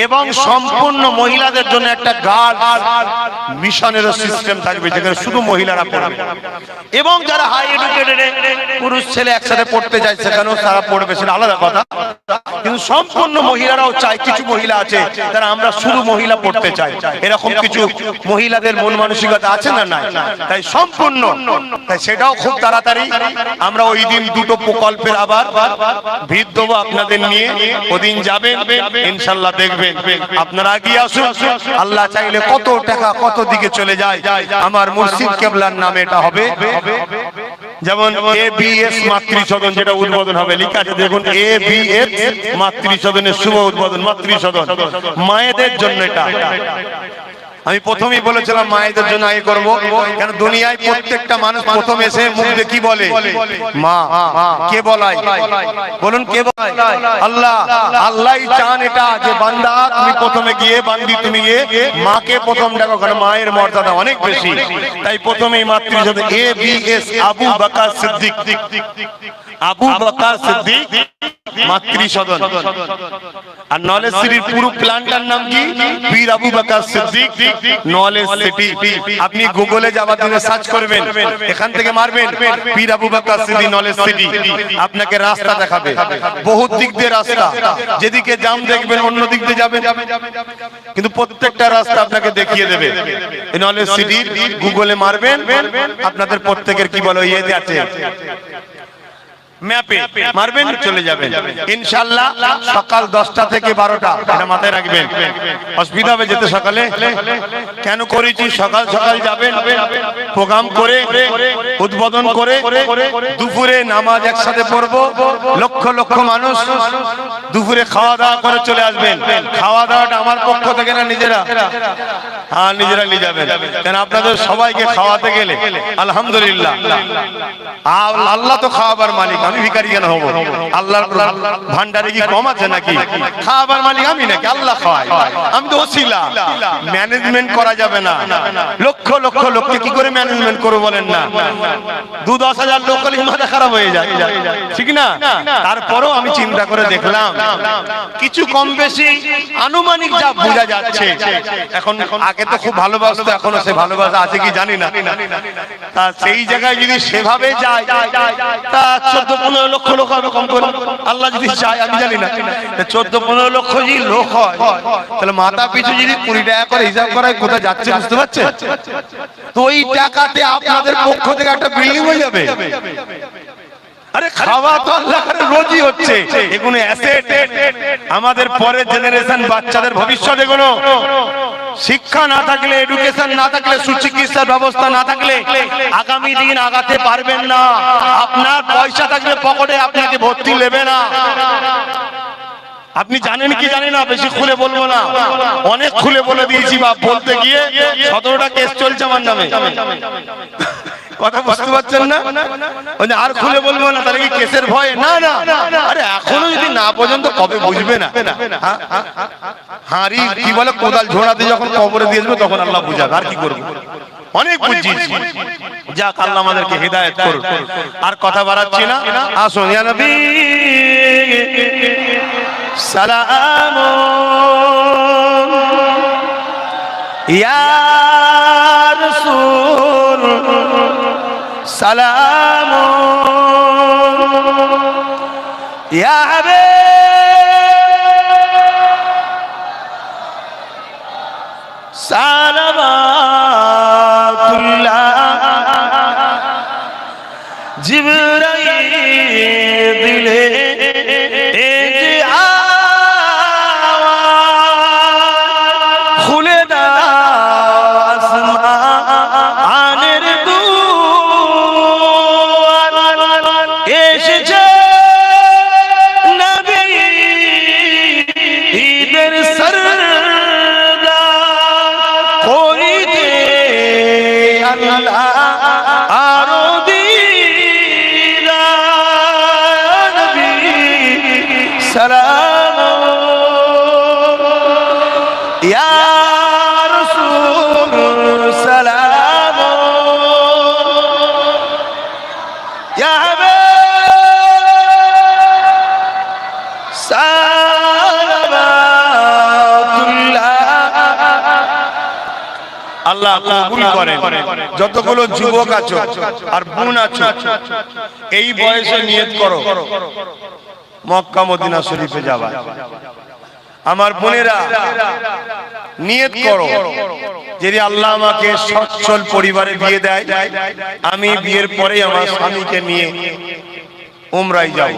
এবং সম্পূর্ণ মহিলাদের জন্য একটা গার্লস মিশনের সিস্টেম থাকবে, যেখানে শুধু মহিলারা পড়বে। এবং যারা হাই এডুকেটেড, পুরুষ ছেলে একসাথে পড়তে যায়, সেখানেও তারা পড়বে, সেটা আলাদা কথা। কিন্তু সম্পূর্ণ মহিলারাও চায়। কিছু মহিলা আছে যারা আমরা শুধু মহিলা পড়তে চাই, এরকম কিছু মহিলাদের মন মানসিকতা আছে না? নাই। তাই সম্পূর্ণ, তাই সেটাও খুব তাড়াতাড়ি আমরা ওই দিন দুটো প্রকল্পের আবার ভিত দেবো আপনাদের নিয়ে। ওদিন যাবেন, ইনশাল্লাহ দেখবেন। আপনারা এগিয়ে আসুন, আল্লাহ চাইলে কত টাকা কত দিকে চলে যায়। আমার মুর্শিদ কেবলার নামে এটা হবে। যেমন ABS মাতৃসদন, যেটা উদ্বোধন হবে, লেখা আছে দেখুন, ABS মাতৃসদনের শুভ উদ্বোধন। মাতৃসদন মায়েদের জন্য। এটা আমি প্রথমেই বলেছিলাম মায়েদের জন্য আগে করবো, কেন দুনিয়ায় প্রত্যেকটা মানুষ প্রথম এসে মুখ দিয়ে কি বলে? মা। কে বলায়? বলুন কে বলায়? আল্লাহ। আল্লাহই চান এটা, যে বান্দা তুমি প্রথমে গিয়ে, বান্দি তুমি গিয়ে মাকে প্রথম ডাকো, কারণ মায়ের মর্যাদা অনেক বেশি। তাই প্রথমেই মাতৃসদন ABS, আবু বকর সিদ্দিক, আবু বকর সিদ্দিক মাতৃসদন। আর নলেজ সিটির পুরো প্ল্যানটার নাম কি? পীর আবু বকর সিদ্দিক নলেজ সিটি। আপনি গুগলে যাবার জন্য সার্চ করবেন, এখান থেকে মারবেন পীর আবু বকর সিদ্দিক নলেজ সিটি, আপনাকে রাস্তা দেখাবে, বহুত দিক দিয়ে রাস্তা। যেদিকে জাম দেখবেন অন্য দিক দিয়ে যাবেন, কিন্তু প্রত্যেকটা রাস্তা আপনাকে দেখিয়ে দেবে। এই নলেজ সিটির গুগলে মারবেন, আপনাদের প্রত্যেকের কি বলো ইয়েতে আছে, ম্যাপে মারবেন, চলে যাবেন ইনশাআল্লাহ। সকাল 10টা থেকে 12টা, এটা মাথায় রাখবেন। অসুবিধা হবে যেতে সকালে। কেন করেছি সকাল সকাল যাবেন, প্রোগ্রাম করে উদ্বোধন করে দুপুরে নামাজ একসাথে পড়বো। লক্ষ লক্ষ মানুষ দুপুরে খাওয়া দাওয়া করে চলে আসবেন। খাওয়া দাওয়াটা আমার পক্ষ থেকে না, নিজেরা? হ্যাঁ, নিজেরা নিয়ে যাবেন। কেন আপনাদের সবাইকে খাওয়াতে গেলে আলহামদুলিল্লাহ, আল্লাহ তো খাওয়াবার মালিক, আমি ভিখারি কেন হবো? আল্লাহর ভান্ডারে কি কম আছে নাকি? খাওয়াবার মালিক আমি নাকি? আল্লাহ খাওয়ায়, আমি তো ওসিলা। ম্যানেজমেন্ট করা যাবে না। লক্ষ লক্ষ লোককে কি করে ম্যানেজমেন্ট করবো বলেন না? 2-10 হাজার লোক হলে মাথা খারাপ হয়ে যায়, ঠিক না? তারপরও আমি চিন্তা করে দেখলাম কিছু কম বেশি আনুমানিক যা বোঝা যাচ্ছে। এখন আগে তো খুব ভালোবাসতো, এখনো সে ভালোবাসা আছে কি জানি না। তা সেই জায়গায় যদি সেভাবে যায় তা 14-15 লক্ষ লোক হবে কম করে, আল্লাহ যদি চায়, আমি জানি না। 14-15 লক্ষ যদি লোক হয় তাহলে মাথা পিছু যদি 20 টাকা করে হিসাব করায় কোথায় যাচ্ছে বুঝতে পারছেন? তো ওই টাকাতে আপনাদের পক্ষ থেকে একটা বিল্ডিং হয়ে যাবে। আরে খাওয়া তো আল্লাহর রোজি হচ্ছে, এগুলো অ্যাসেট। আমাদের পরের জেনারেশন, বাচ্চাদের ভবিষ্যৎ, এগুলো শিক্ষা না থাকলে, এডুকেশন না থাকলে, সুচিকিৎসার ব্যবস্থা না থাকলে আগামী দিন আগাতে পারবেন না। আপনার পয়সা থাকলে পকেটে, আপনাকে ভর্তি নেবে না। আপনি জানেন কি জানেন না, বেশি খুলে বলবো না, অনেক খুলে বলে দিয়েছি। বা বলতে গিয়ে 17টা কেস চলছে আমার নামে। কথা বুঝতে পারছেন না? আর খুলে বলবো না, তাহলে কি কেসের ভয়? না না, আরে এখনো যদি না পর্যন্ত কবে বুঝবে না? হাঁড়ি কি বলে, কোদাল ঝোড়াতে যখন কবরে দিয়ে দেবে তখন আল্লাহ বুঝাবে। আর কি করবো? অনেক বুঝিয়েছি। যাক, আল্লাহ আমাদেরকে হিদায়াত করুন। আর কথা বাড়াচ্ছি না, আসুন ইয়া নবী সালাম ইয়া রাসূল সালাম ইয়া হাবিব সালামাতুল্লাহ জিবরাইল দিলে খুলে দাও আসমানের দুয়ার, এসেছে নবী ঈদের সরদার করিতে আল্লাহ আরো দিদার। নবী সালাম ইয়া রাসূল সালাম ইয়া হাবিব সালামাতুল্লাহ। আল্লাহ কবুল করেন। যতগুলো যুবক আছো আর বোন আছো, এই বয়সে নিয়ত করো মক্কা মদিনা শরীফে যাবা। আমার বোনেরা নিয়ত করো, যদি আল্লাহ আমাকে সচ্ছল পরিবারে বিয়ে দেয়, আমি বিয়ের পরে আমার স্বামীকে নিয়ে উমরায় যাও।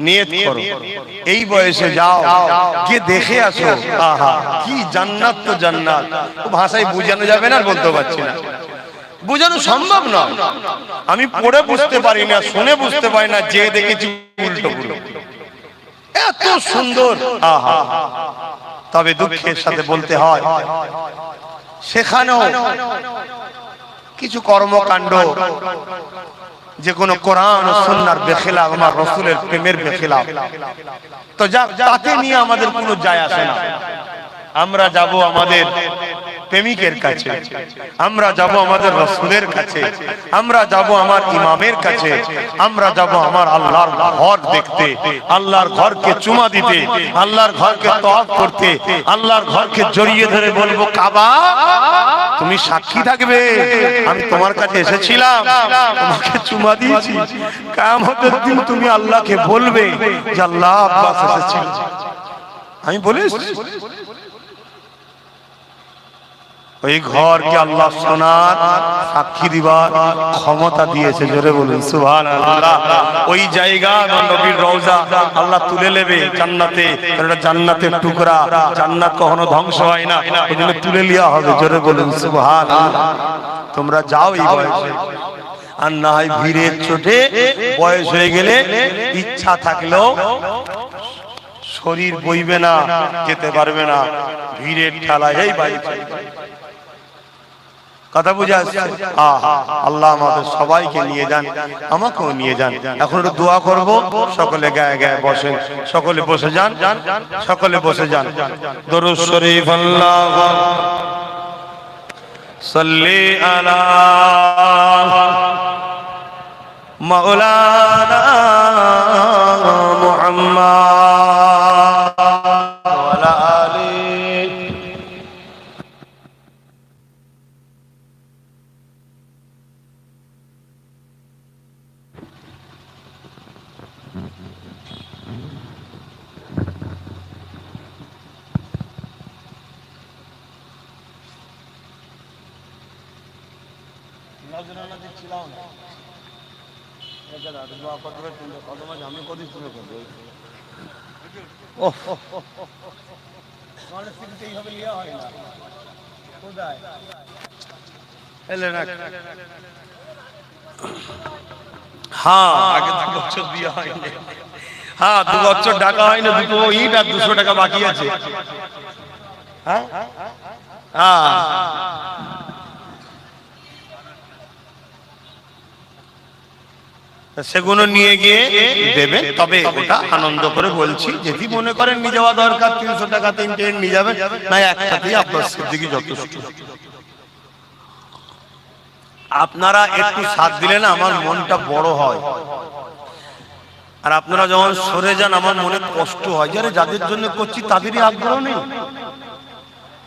নিয়ত করো, এই বয়সে যাও, গিয়ে দেখে আসো। আহা, কি জান্নাত! তো জান্নাত ভাষায় বোঝানো যাবে না, বলতে পারছি না, বোঝানো সম্ভব না। আমি পড়ে বুঝতে পারি না, শুনে বুঝতে পারি না, যে দেখেছি উল্টো পুরো এত সুন্দর। আহা, তবে দুঃখের সাথে বলতে হয় সেখানেও কিছু কর্মকাণ্ড যে কোনো কোরআন ও সুন্নাহর বেখিলাফ, আমার রাসূলের প্রেমের বেখিলাফ। তো তাতে নিয়ে আমাদের কোনো যায় আসে না। আমরা যাব আমাদের প্রেমিকের কাছে, আমরা যাব আমাদের রাসূলের কাছে, আমরা যাব আমার ইমামের কাছে, আমরা যাব আমার আল্লাহর ঘর দেখতে, আল্লাহর ঘরকে চুমা দিতে, আল্লাহর ঘরকে তওয়াফ করতে, আল্লাহর ঘরকে জড়িয়ে ধরে বলবো, কাবা তুমি সাক্ষী থাকবে আমি তোমার কাছে এসেছিলাম, তোমাকে চুমা দিয়েছি। কিয়ামতের দিন তুমি আল্লাহকে বলবে যে আল্লাহ আব্বাস এসেছিল, আমি বলে এসেছি। ওই ঘরকে আল্লাহ সোনার সাক্ষী দিবার ক্ষমতা দিয়েছে, জোরে বলুন সুবহানাল্লাহ। ওই জায়গা নবীর রওজা আল্লাহ তুলে নেবে জান্নাতে, এটা জান্নাতের টুকরা, জান্নাত কখনো ধ্বংস হয় না, ওইজন্য তুলে নেওয়া হবে, জোরে বলুন সুবহানাল্লাহ। তোমরা যাও এই বয়সে, আর না হয় ভিড়ের চোটে বয়স হয়ে গেলে ইচ্ছা থাকলেও শরীর বইবে না, যেতে পারবে না, ভিড়ের ঠেলায় এই বাড়ি। কথা বুঝে আসছে? আল্লাহ আমাদের সবাইকে নিয়ে যান, আমাকেও নিয়ে যান। এখন একটু দোয়া করব, সকলে গায়ে গায়ে বসেন, সকলে বসে যান, সকলে বসে যান। দরুদ শরীফ আল্লাহুম্মা সাল্লি আলা মাওলানা মুহাম্মদ ওয়া আলা আলিহি। হ্যাঁ, আগে 2 বছর বিয়ে হয়নি, হ্যাঁ 2 বছর টাকা হয়নি, 2 ইট আর 200 টাকা বাকি আছে। হ্যাঁ হ্যাঁ, সেগুলো নিয়ে গিয়ে দেবে। তবে ওটা আনন্দ করে বলছি, যদি মনে করেন নিয়ে যাওয়া দরকার 300 টাকা 3টে নিয়ে যাবেন, না একসাথেই আপনার সিদ্দিকি যথেষ্ট। আপনারা একটু সাথ দিলে না আমার মনটা বড় হয়, আর আপনারা যখন সরে যান আমার মনে কষ্ট হয়, যারা যাদের জন্য করছি তাদেরই আগ্রহ নেই।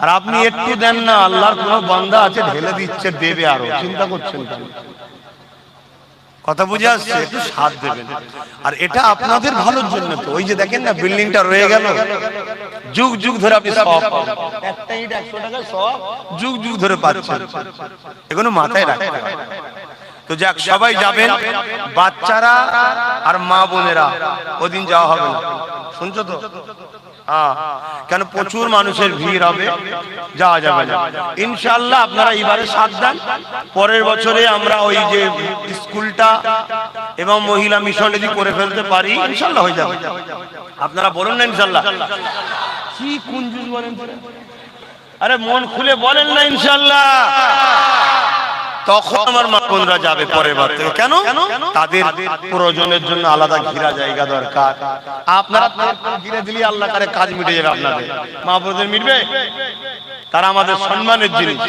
আর আপনি একটু দেন না, আল্লাহর কোন বান্দা আছে ঢেলে দিচ্ছে, দেবে, আরো চিন্তা করছেন কেন? কথা বুঝে আসছে? একটু সাথ দেবেন। আর এটা আপনাদের ভালোর জন্য তো। ওই যে দেখেন না বিল্ডিংটা রয়ে গেল, যুগ যুগ ধরে আপনি সব একটা ইট 100 টাকা সব যুগ যুগ ধরে পাচ্ছেন, এগুলো মাথায় রাখতে হবে। তো যাক, সবাই যাবেন, বাচ্চারা আর মা বোনেরা ওদিন যাওয়া হবে না, শুনছো তো? হ্যাঁ, কেন প্রচুর মানুষের ভিড় হবে, যাওয়া যাবে না ইনশাআল্লাহ। আপনারা এবারে সাথ দেন, পরের বছরে আমরা ওই যে স্কুলটা এবং মহিলা মিশন যদি করে ফেলতে পারি ইনশাআল্লাহ হয়ে যাবে। আপনারা বলুন না ইনশাআল্লাহ? কি কুঞ্জুস বলেন, আরে মন খুলে বলেন না ইনশাআল্লাহ। তখন আমার মা বোনরা যাবে পরের বার থেকে। কেন? তাদের প্রয়োজনের জন্য আলাদা ঘিরা জায়গা দরকার। আপনারা ঘিরে দিলে আল্লাহ কারে কাজ মিটে যাবে, আপনাদের মা বোনদের মিটবে? তারা আমাদের সম্মানের জিনিস,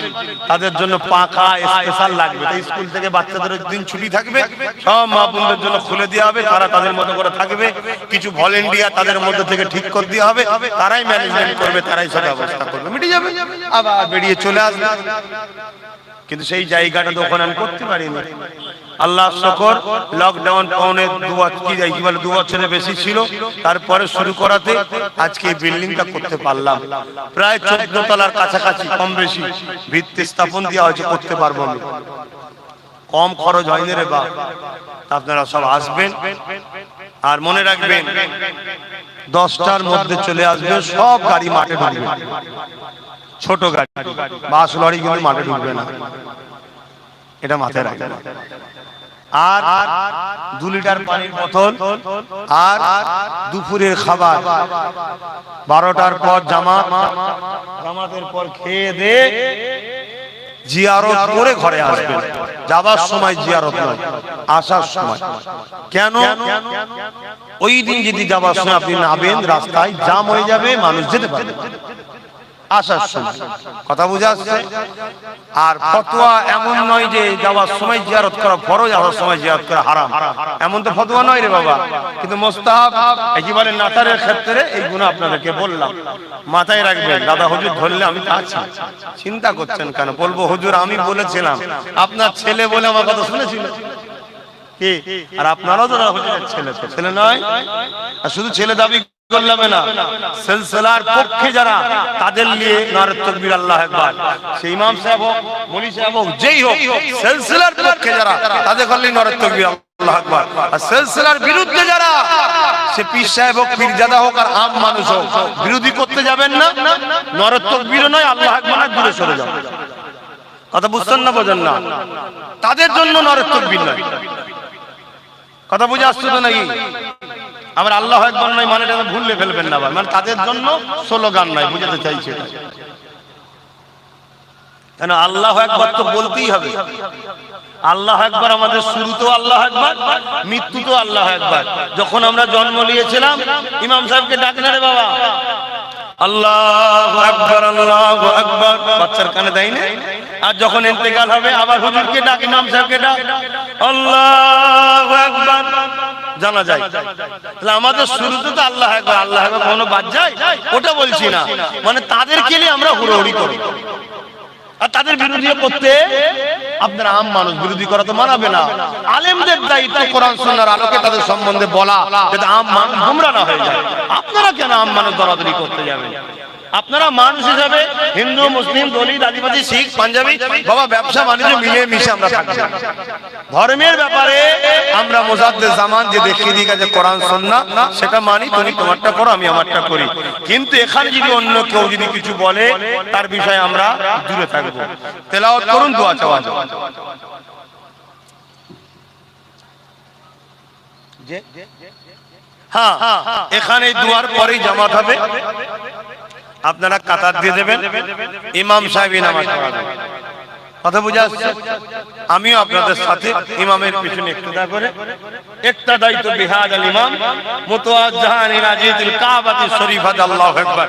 তাদের জন্য পাখা স্পেশাল লাগবে। তাই স্কুল থেকে বাচ্চাদের দিন ছুটি থাকবে, সব মা বোনদের জন্য খুলে দেওয়া হবে, তারা তাদের মতো করে থাকবে। কিছু ভলেন্টিয়ার তাদের মধ্যে থেকে ঠিক করে দেওয়া হবে, তারাই ম্যানেজমেন্ট করবে, তারাই সব ব্যবস্থা করবে, মিটে যাবে, আবার বেরিয়ে চলে আসবে। কিন্তু সেই জায়গাটা তো ওখানে আমি করতে পারিনি। আল্লাহ শুকর, লকডাউন পৌনে 2 বছরের বেশি ছিল, তারপরে শুরু করাতে আজকে এই বিল্ডিংটা করতে পারলাম। প্রায় 14 তলার কাছাকাছি কম বেশি ভিত্তি স্থাপন দেওয়া হয়েছে, করতে পারবো আমি। কম খরচ হয়নি রে বাপ। আপনারা সব আসবেন, আর মনে রাখবেন 10টার মধ্যে চলে আসবে, সব গাড়ি মাঠে ঢুকবে, ছোট গাড়ি, বাস লরি কিন্তু মাঠে ঢুকবে না, এটা মাথায় রাখবেন। আর 2 লিটার পানির বোতল, আর দুপুরের খাবার 12টার পর জামাতের পর খেয়ে দে জিয়ারত করে ঘরে আসবেন। যাবার সময় জিয়ারত নয়, আসার সময়। কেন? ওই দিন যদি যাবার সময় আপনি নাবেন, রাস্তায় জাম হয়ে যাবে, মানুষ যেতে পারবে আসার সময়। কথা বুঝে আসছে? আর ফতোয়া এমন নয় যে যাওয়ার সময় জিয়ারত করা ফরজ, আসার সময় জিয়ারত করা হারাম, এমন তো ফতোয়া নয় রে বাবা। কিন্তু মুস্তাহাব একেবারে নাতারের ক্ষেত্রে এই গুণ আপনাদেরকে বললাম, মাথায় রাখবেন। দাদা হুজুর ধরলে আমি আছি, চিন্তা করছেন কেন? বলবো হুজুর আমি বলেছিলাম, আপনার ছেলে বলে আমার কথা শুনেছিল কি? আর আপনারাও তো হুজুরের ছেলে, ছেলে নয়, আর শুধু ছেলে দাবি করলাম না সিলসিলার পক্ষে যারা তাদের নিয়ে নারে তাকবীর আল্লাহু আকবার সেই ইমাম সাহেব হোক মৌলভী সাহেব হোক যেই হোক সিলসিলার পক্ষে যারা তাদের করলে নারে তাকবীর আল্লাহু আকবার আর সিলসিলার বিরুদ্ধে যারা সে পীর সাহেব হোক পীরজাদা হোক আর আম মানুষ হোক বিরোধী করতে যাবেন না নারে তাকবীর নয় আল্লাহু আকবার দূরে সরে যাও কথা বুঝছেন না বোঝেন না তাদের জন্য নারে তাকবীর নয় কথা বুঝে আসছে তো নাকি আবার আল্লাহু আকবার নয় মানে এটা ভুললে ফেলবেন না ভাই মানে তাদের জন্য স্লোগান নয় বুঝাতে চাইছে কেন আল্লাহু আকবার তো বলতেই হবে আল্লাহু আকবার আমাদের শুরুতেও আল্লাহু আকবার মৃত্যুতেও আল্লাহু আকবার যখন আমরা জন্ম নিয়েছিলাম ইমাম সাহেবকে ডাকেন রে বাবা আল্লাহু আকবার বাচ্চার কানে দেয় না আর যখন ইন্তেকাল হবে আবার হুজুরকে ডাক ইমাম সাহেবকে ডাক আল্লাহু আকবার জানা যায় তাহলে আমাদের শুরুতে তো আল্লাহু আকবার আল্লাহু আকবার কোনো বাদ যায় ওটা বলছি না মানে তাদেরকে নিয়ে আমরা হুড়োহুড়ি করি আর তাদের বিরোধী করতে আপনারা আম মানুষ বিরোধী করা তো মানাবে না আলেমদের দায়িত্ব কোরআন সুন্নাহর আলোকে তাদের সম্বন্ধে বলা যাতে আম মানুষ গোমরা না হয়ে যায় আপনারা কেন আম মানুষ দরাদরি করতে যাবেন আপনারা মানুষ হিসাবে হিন্দু মুসলিম দলিত আদিবাসী শিখ পাঞ্জাবি বাবা ব্যবসা বাণিজ্য মিলে মিশে আমরা থাকি ধর্মের ব্যাপারে আমরা মুজাদ্দিদ জামান যে দেখিয়ে দিই যে কোরআন সুন্নাহ সেটা মানি তুমি তোমারটা করো আমি আমারটা করি কিন্তু এখানে যদি অন্য কেউ যদি কিছু বলে তার বিষয়ে আমরা দূরে থাকব তেলাওয়াত করুন দোয়া চাওয়া হ্যাঁ এখানে দুয়ার পরেই জামাত হবে আপনারা কাতার দিয়ে দেবেন ইমাম সাহেব নামাজ পড়াবেন কথা বুঝা আসছে আমিও আপনাদের সাথে ইমামের পিছনে ইক্তেদা করে ইক্তেদাইতু বিহাদাল ইমাম মুতাওয়াজ্জিহান ইলা জিতুল কাবাতি শরীফাত আল্লাহু আকবার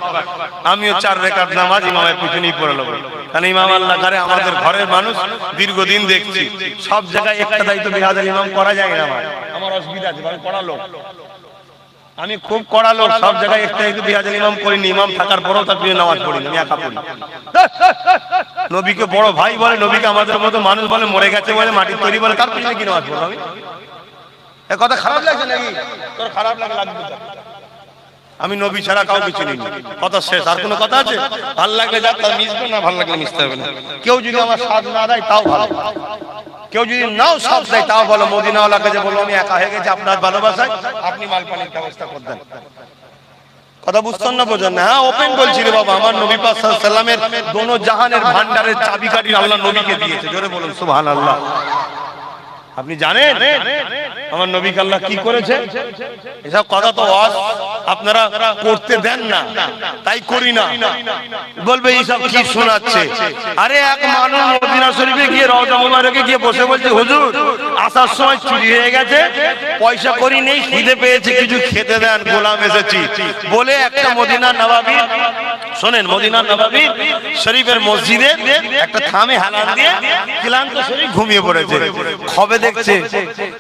আমিও 4 রাকাত নামাজ ইমামের পিছনেই পড়ে নেব কারণ ইমাম আল্লাহ করে আমাদের ঘরের মানুষ দীর্ঘদিন দেখছি সব জায়গায় ইক্তেদাইতু বিহাদাল ইমাম করা যায় না আমার অসুবিধা আছে আমি পড়া লোক আমি খুব কড়া লোক সব জায়গায় একটা একটু বিহাজাল ইমাম করিনি ইমাম থাকার পরেও তার প্রিয় নামাজ পড়িনি আমি একা পড়ি নবীকে বড় ভাই বলে নবীকে আমাদের মতো মানুষ বলে মরে গেছে বলে মাটির তৈরি বলে তার পিছনে কি নামাজ পড়বো আমি এ কথা খারাপ লাগছে নাকি তোর খারাপ লাগবে আমি নবী ছাড়া কাউকে চিনি না কথা শেষ আর কোনো কথা আছে ভালো লাগলে যাক তার মিশবে না ভালো লাগলে মিশতে হবে না কেউ যদি আমার সাথ না দেয় তাও ভালো কেউ যদি নাও সব দেয় তাও বলো মদিনাওয়ালাকে যে বলবো আমি একা হয়ে গেছি আপনার ভালোবাসায় আপনি মাল পানির ব্যবস্থা করে দেন কথা বুঝতেন না বোঝেন না হ্যাঁ ওপেন বলছি রে বাবা আমার নবী পাক সাল্লাল্লাহু আলাইহি সাল্লামের দোনো জাহানের ভান্ডারের চাবিকাঠি আল্লাহ নবীকে দিয়েছে জোরে বলুন সুবহানাল্লাহ আপনি জানেন আমার নবীকে আল্লাহ কি করেছে এসব কথা তো আপনারা করতে দেন না তাই করি না বলবে এইসব কি শোনাচ্ছে আরে এক মানুষ মদিনা শরীফে গিয়ে রওজা মুবারকে গিয়ে বসে বলছে হুজুর আসার সময় চুরি হয়ে গেছে পয়সা করি নেই খিদে পেয়েছে কিছু খেতে দেন গোলাম এসেছি বলে একটা মদিনা নববী শোনেন মদিনা নববী শরীফের মসজিদে একটা থামে হেলান দিয়ে ক্লান্ত শরীর ঘুমিয়ে পড়েছে খবে দেখছে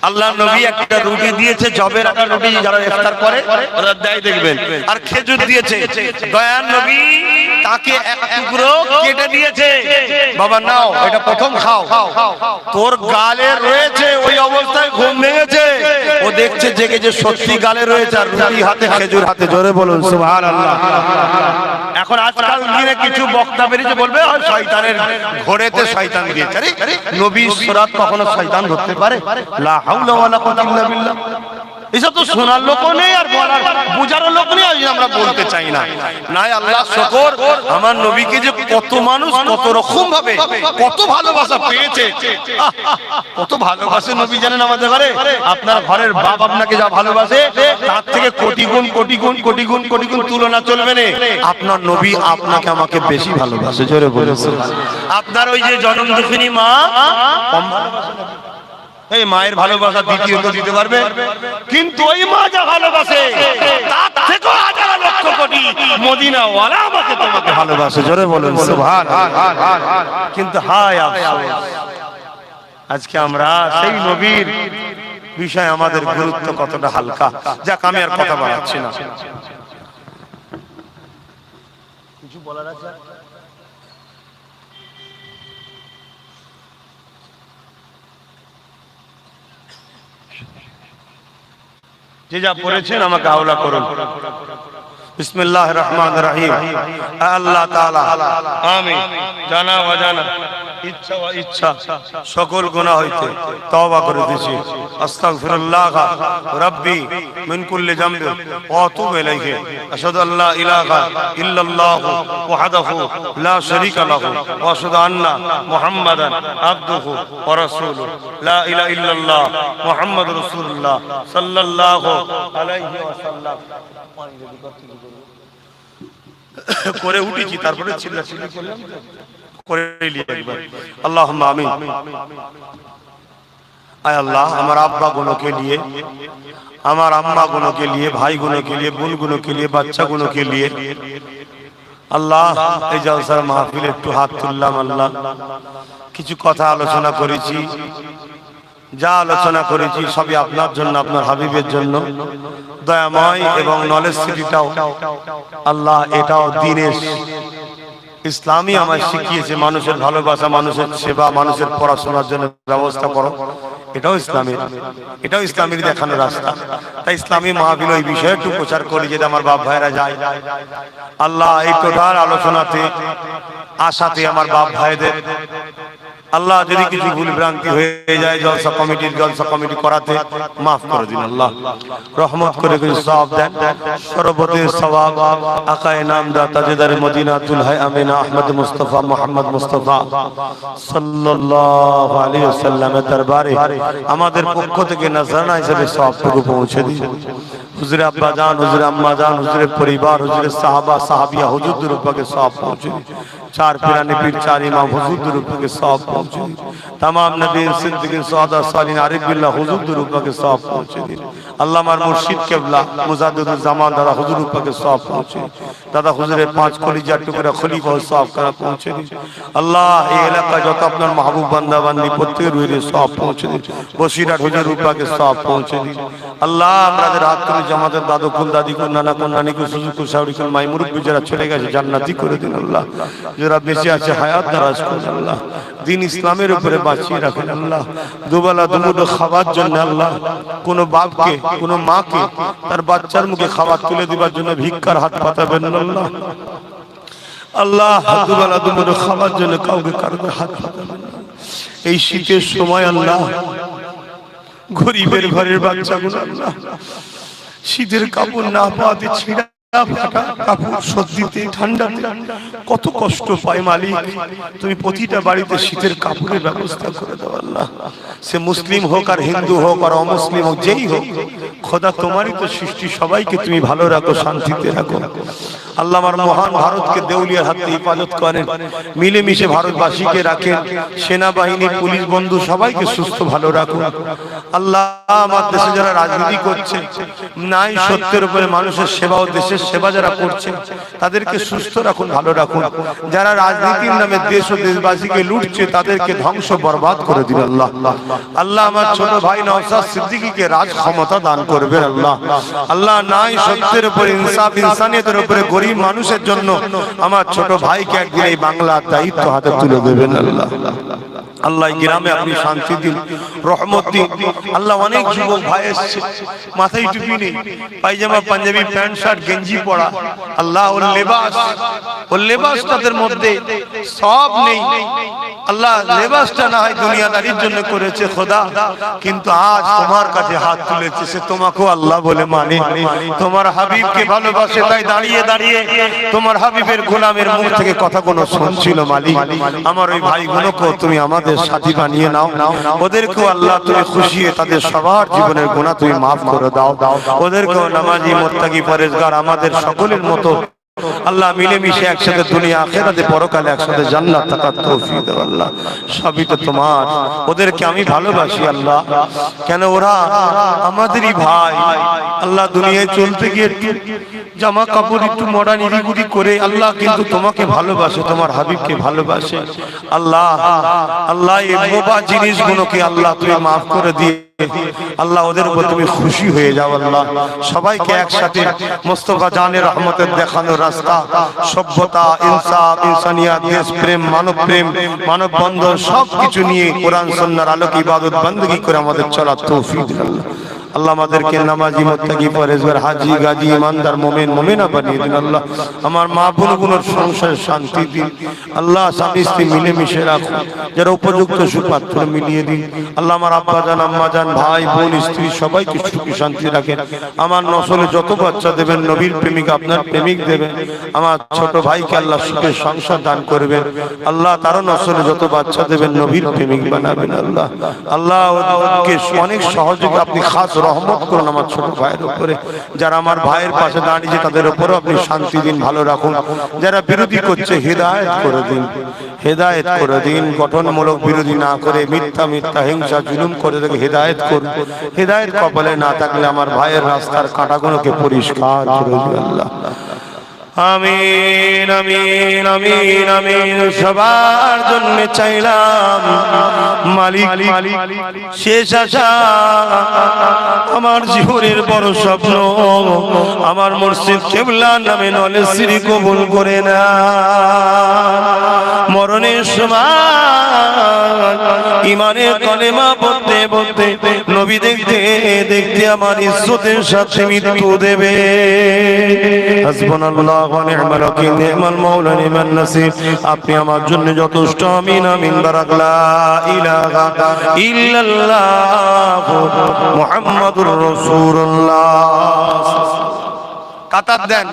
আল্লাহর নবী একটা রুটি দিয়েছে জবের একটা রুটি যারা ইফতার করে ওরা দেয় দেখবেন আর খেজুর দিয়েছে দয়ার নবী তাকে এক টুকরো কেটে দিয়েছে বাবা নাও এটা প্রথম খাও তোর গালে রয়েছে ওই অবস্থায় ঘুম ভেঙেছে ও দেখছে জেগে যে সত্যি গালে রয়েছে আর রুটি হাতে খেজুর হাতে জোরে বলুন সুবহানাল্লাহ এখন আজকাল দিনে কিছু বক্তা বেরিয়েছে বলবে শয়তানের ঘোরেতে শয়তান দিয়েছে আরে নবী সুরাত কখনো শয়তান ধরতে পারে লা হাওলা ওয়ালা কুওয়াতা ইল্লা বিল্লাহ এসব তো শোনার লোক নেই আর বলার বুঝার লোক নেই আমরা বলতে চাই না নাই আল্লাহ শুকর আমার নবীকে যে কত মানুষ কত রকম ভাবে কত ভালোবাসা পেয়েছে কত ভালোবাসে নবী জানেন আমাদের ঘরে আপনার ঘরের বাপ আপনাকে যা ভালোবাসে তার থেকে কোটি গুণ কোটি গুণ কোটি গুণ কোটি গুণ তুলনা চলবে না আপনার নবী আপনাকে আমাকে বেশি ভালোবাসে জোরে বলুন আপনার ওই যে জনম দুঃখিনী মা কম ভালোবাসে এই মায়ের ভালোবাসা দ্বিতীয়ত দিতে পারবে কিন্তু ওই মা যা ভালোবাসে তার থেকে হাজার লক্ষ কোটি মদিনাওয়ালা আমাকে তোমাকে ভালোবাসে জোরে বলুন সুবহানাল্লাহ কিন্তু হায় আফসোস আজকে আমরা সেই নবীর বিষয় আমাদের গুরুত্ব কতটা হালকা যাক আমি আর কথা বাড়াচ্ছি না কিছু বলার আছে যে যা পড়েছেন আমাকে হাওলা করুন। বিসমিল্লাহির রহমানির রহিম। আল্লাহ তাআলা আমি জানা অজানা ইচ্ছা ও ইচ্ছা সকল গুনাহ হইতে তওবা করিতেছি। আস্তাগফিরুল্লাহ রাব্বি মিন কুল্লি যামবি ওয়া আতুবু ইলাইহি। আশহাদু আল্লা ইলাহা ইল্লাল্লাহু ওয়াহদাহু লা শারীকা লাহু ওয়া আশহাদু আন্না মুহাম্মাদান আবদুহু ওয়া রাসূলুহু। লা ইলাহা ইল্লাল্লাহ মুহাম্মাদুর রাসূলুল্লাহ সাল্লাল্লাহু আলাইহি ওয়াসাল্লাম। করে উঠেছি, তারপরে চিল্লাচিল্লি করলাম করে নিয়ে একবার আল্লাহুম্মা আমিন। আয় আল্লাহ, আমার আব্বা গুলো के लिए, আমার আম্মা গুলো के लिए, ভাই গুলো के लिए, বোন গুলো के लिए, বাচ্চা গুলো के लिए আল্লাহ এই জলসার মাহফিলে একটু হাত তুললাম। আল্লাহ কিছু কথা আলোচনা করেছি, যা আলোচনা করেছি সবই আপনার জন্য, আপনার হাবিবের জন্য। দয়াময় এবং নলেজ সিটিটাও আল্লাহ এটাও দ্বীনের ইসলামই আমায় শিখিয়েছে, মানুষের ভালোবাসা, মানুষের সেবা, মানুষের পড়াশোনার জন্য ব্যবস্থা করো। এটাও ইসলামের দেখানো রাস্তা। তাই ইসলামী মাহফিল ওই বিষয়ে একটু প্রচার করি যেটা আমার বাপ ভাইরা যায়। আল্লাহ এই টোটাল আলোচনাতে আশাতে আমার বাপ ভাইদের আল্লাহ যদি কিছু ভুল ভ্রান্তি হয়ে যায় জলসা কমিটি করাতে মাফ করে দিন। আল্লাহ রহমত করে কিছু সওয়াব দেন। সর্বপ্রতি সওয়াব আকায়ে নামদার তাজেদার মদিনাতুল হায় আমিনা আহমদ মুস্তাফা মুহাম্মদ মুস্তাফা সাল্লাল্লাহু আলাইহি ওয়াসাল্লামের দরবারে আমাদের পক্ষ থেকে নজরানা হিসেবে সওয়াবটুকু পৌঁছে দিন। হুজুরে আব্বা জান, হুজুরে আম্মা জান, হুজুরে পরিবার, হুজুরে সাহাবা সাহাবিয়া হুজুরদের উপর के সওয়াব পৌঁছে দিন। चार पिराने पीर, चार इमाम हुजूर दुरूद के सवाब पहुंचे। तमाम नबी सिद्दीकीन सुहदा सालिहीन आरिफ बिल्लाह हुजूर दुरूद के सवाब पहुंचे। अल्लाह मार मुर्शिद किबला मुजाद्दिदुल ज़मान दादा हुजूर के सवाब पहुंचे। दादा हुजूरे पांच कलिजा टुकड़ा खलीफा सवाब करा पहुंचे। अल्लाह ये इलाका जो अपना महबूब बंदा बंदी प्रत्येक रुइरे सवाब पहुंचे। बसीराट हुजूर के सवाब पहुंचे। अल्लाह আমাদের হাত তুলে জামাতের দাদু কুল দাদি কুল নানা কুল নানি কুল সুজু কুল শাওরি কুল মাই মুরব্বি যারা চলে গেছে জান্নাতি করে দিন। আল্লাহ যারা বেঁচে আছে হায়াত দারাজ করুন। আল্লাহ দিন ইসলামের উপরে বাঁচিয়ে রাখেন। আল্লাহ দুবেলা দুমুঠো খাবার জন্য আল্লাহ কোন বাপকে কোন মাকে তার বাচ্চার মুখে খাবার তুলে দিবার জন্য ভিক্ষার হাত পাতাবেন না। আল্লাহ আল্লাহ দুবেলা দুমুঠো খাবার জন্য কাউকে কারোর হাত পাতাবেন না। এই শীতের সময় আল্লাহ গরিবের ঘরের বাচ্চাগুলো আল্লাহ শীতের কাপড় না পাওয়াতে ছিঁড়া ফাটা কাপড় সর্দিতে ঠান্ডাতে কত কষ্ট পায়। মালিক তুমি প্রতিটা বাড়িতে শীতের কাপড়ের ব্যবস্থা করে দাও। আল্লাহ সে মুসলিম হোক আর হিন্দু হোক আর অমুসলিম হোক, যেই হোক, খোদা তোমারই তো সৃষ্টি, সবাইকে তুমি ভালো রাখো, শান্তিতে রাখো। আল্লাহ আমার মহান ভারতকে দেউলিয়ার হাতে হেফাজত করেন, মিলেমিশে ভারতবাসীকে রাখেন, সেনাবাহিনী পুলিশ বন্ধু সবাইকে সুস্থ ভালো রাখুন। আল্লাহ আমার দেশে যারা রাজনীতি করছে নাই সত্যের উপরে মানুষের সেবা ও দেশের সেবা যারা করছে তাদেরকে সুস্থ রাখুন, ভালো রাখুন। যারা রাজনীতির নামে দেশ ও দেশবাসীকে লুটছে তাদেরকে ধ্বংস বরবাদ করে দিন। আল্লাহ আল্লাহ আমার ছোট ভাই নওশাদ সিদ্দিকীকে রাজ ক্ষমতা দান করবেন। আল্লাহ আল্লাহ নাই সত্যের উপরে ইনসাফ ইনসানিয়তের উপরে গরিব মানুষের জন্য আমার ছোট ভাইকে একদিন এই বাংলার দায়িত্ব হাতে তুলে দেবেন। আল্লাহ আল্লাহ গ্রামে আপনি শান্তি দিন, রহমত দিন। আল্লাহ অনেক যুবক ভাই এসেছে মাথায় টুপি নেই, পায়জামা পাঞ্জাবি প্যান্ট শার্ট গেঞ্জি পরা, আল্লাহ ওর লেবাস তাদের মধ্যে সব নেই। আল্লাহ লেবাসটা না হয় দুনিয়াদারির জন্য করেছে খোদা, কিন্তু আজ তোমার কাছে হাত তুলেছে, সে তোমাকেও আল্লাহ বলে মানে, তোমার হাবিবকে ভালোবাসে, তাই দাঁড়িয়ে দাঁড়িয়ে তোমার হাবিবের গোলামের মুখ থেকে কথাগুলো শুনছিল। মালিক আমার ওই ভাইগুলোকেও তুমি আমাদের সাথী বানিয়ে নাও, ওদেরকেও আল্লাহ তুমি খুশি হয়ে তাদের সবার জীবনের গুনাহ তুমি মাফ করে দাও, ওদেরকেও নামাজি মুত্তাকি পরেজগার আমাদের সকলের মতো আল্লাহ মিলেমিশে একসাথে দুনিয়া আখিরাতে পরকালে একসাথে জান্নাত থাকার তৌফিক দাও। আল্লাহ সবই তো তোমার, ওদেরকে আমি ভালোবাসি আল্লাহ, কেন ওরা আমাদেরই ভাই। আল্লাহ দুনিয়ায় চলতে গিয়ে জামা কাপড় একটু মডার্ন ইরিগুড়ি করে আল্লাহ কিন্তু তোমাকে ভালোবাসে, তোমার হাবিবকে ভালোবাসে। আল্লাহ আল্লাহ এই বোবা জিনিসগুলোকে আল্লাহ তুমি মাফ করে দিয়ে আল্লাহ ওদের উপর তুমি খুশি হয়ে যাও। আল্লাহ সবাইকে একসাথে মুস্তাফা জানের রহমতের দেখানো রাস্তা, সভ্যতা, ইনসাফ, ইনসানিয়াত, দেশ প্রেম, মানব প্রেম, মানব বন্ধন সবকিছু নিয়ে কোরআন সুন্নাহর আলোকে ইবাদত বندگی করে আমাদের চলার তৌফিক দিন। আল্লাহ আল্লাহ আমাদেরকে নামাজি মুত্তাকি পরেজগার হাজী গাজী ইমানদার মুমিন মুমিনা বানিয়ে দিন আল্লাহ আমার মা বোনগুলোর সংসারে শান্তি দিন আল্লাহ স্বামী স্ত্রী মিলেমিশে রাখুন যারা উপযুক্ত সুপাত্র মিলিয়ে দিন আল্লাহ আমার আব্বা জান আম্মা জান ভাই বোন স্ত্রী সবাইকে সুখী শান্তি রাখেন আমার নসলে যত বাচ্চা দেবেন নবীর প্রেমিক আপনার প্রেমিক দেবেন আমার ছোট ভাইকে আল্লাহ সুখের সংসার দান করবেন আল্লাহ তার নসলে যত বাচ্চা দেবেন নবীর প্রেমিক বানাবেন আল্লাহ আল্লাহ ওকে অনেক সহযোগী আপনি খাস রহমত করুন আমার ছোট ভাইয়ের উপরে যারা আমার ভাইয়ের পাশে দাঁড়িয়েছে তাদের উপরেও আপনি শান্তি দিন ভালো রাখুন যারা বিরোধী করছে হেদায়েত করে দিন হেদায়েত করে দিন গঠনমূলক বিরোধী না করে মিথ্যা মিথ্যা হিংসা জুলুম করে দেখে হেদায়েত করুন হেদায়েত কপালে না থাকলে আমার ভাইয়ের রাস্তার কাঁটাগুলোকে পরিষ্কার করে দিন আল্লাহ আমিন আমিন আমিন আমিন সবার জন্য চাইলাম মালিক শেষ আশা আমার জীবনের বড় স্বপ্ন আমার মুর্শিদ কিবলা নামে নলে শ্রী কবুল করে না মরণের সময় ইমানের কলেমা বলতে বলতে নবী দেখতে দেখতে আমার ইজ্জতের সাথে মৃত্যু দেবে হাসবুনাল্লাহ ওয়া নি'মাল ওয়াকিল নি'মাল মাওলা নি'মান নাসির আপনি আমার জন্য যথেষ্ট আমিন আমিন বারাক লা ইলাহা ইল্লাল্লাহ মুহাম্মাদুর রাসূলুল্লাহ কাতার দেন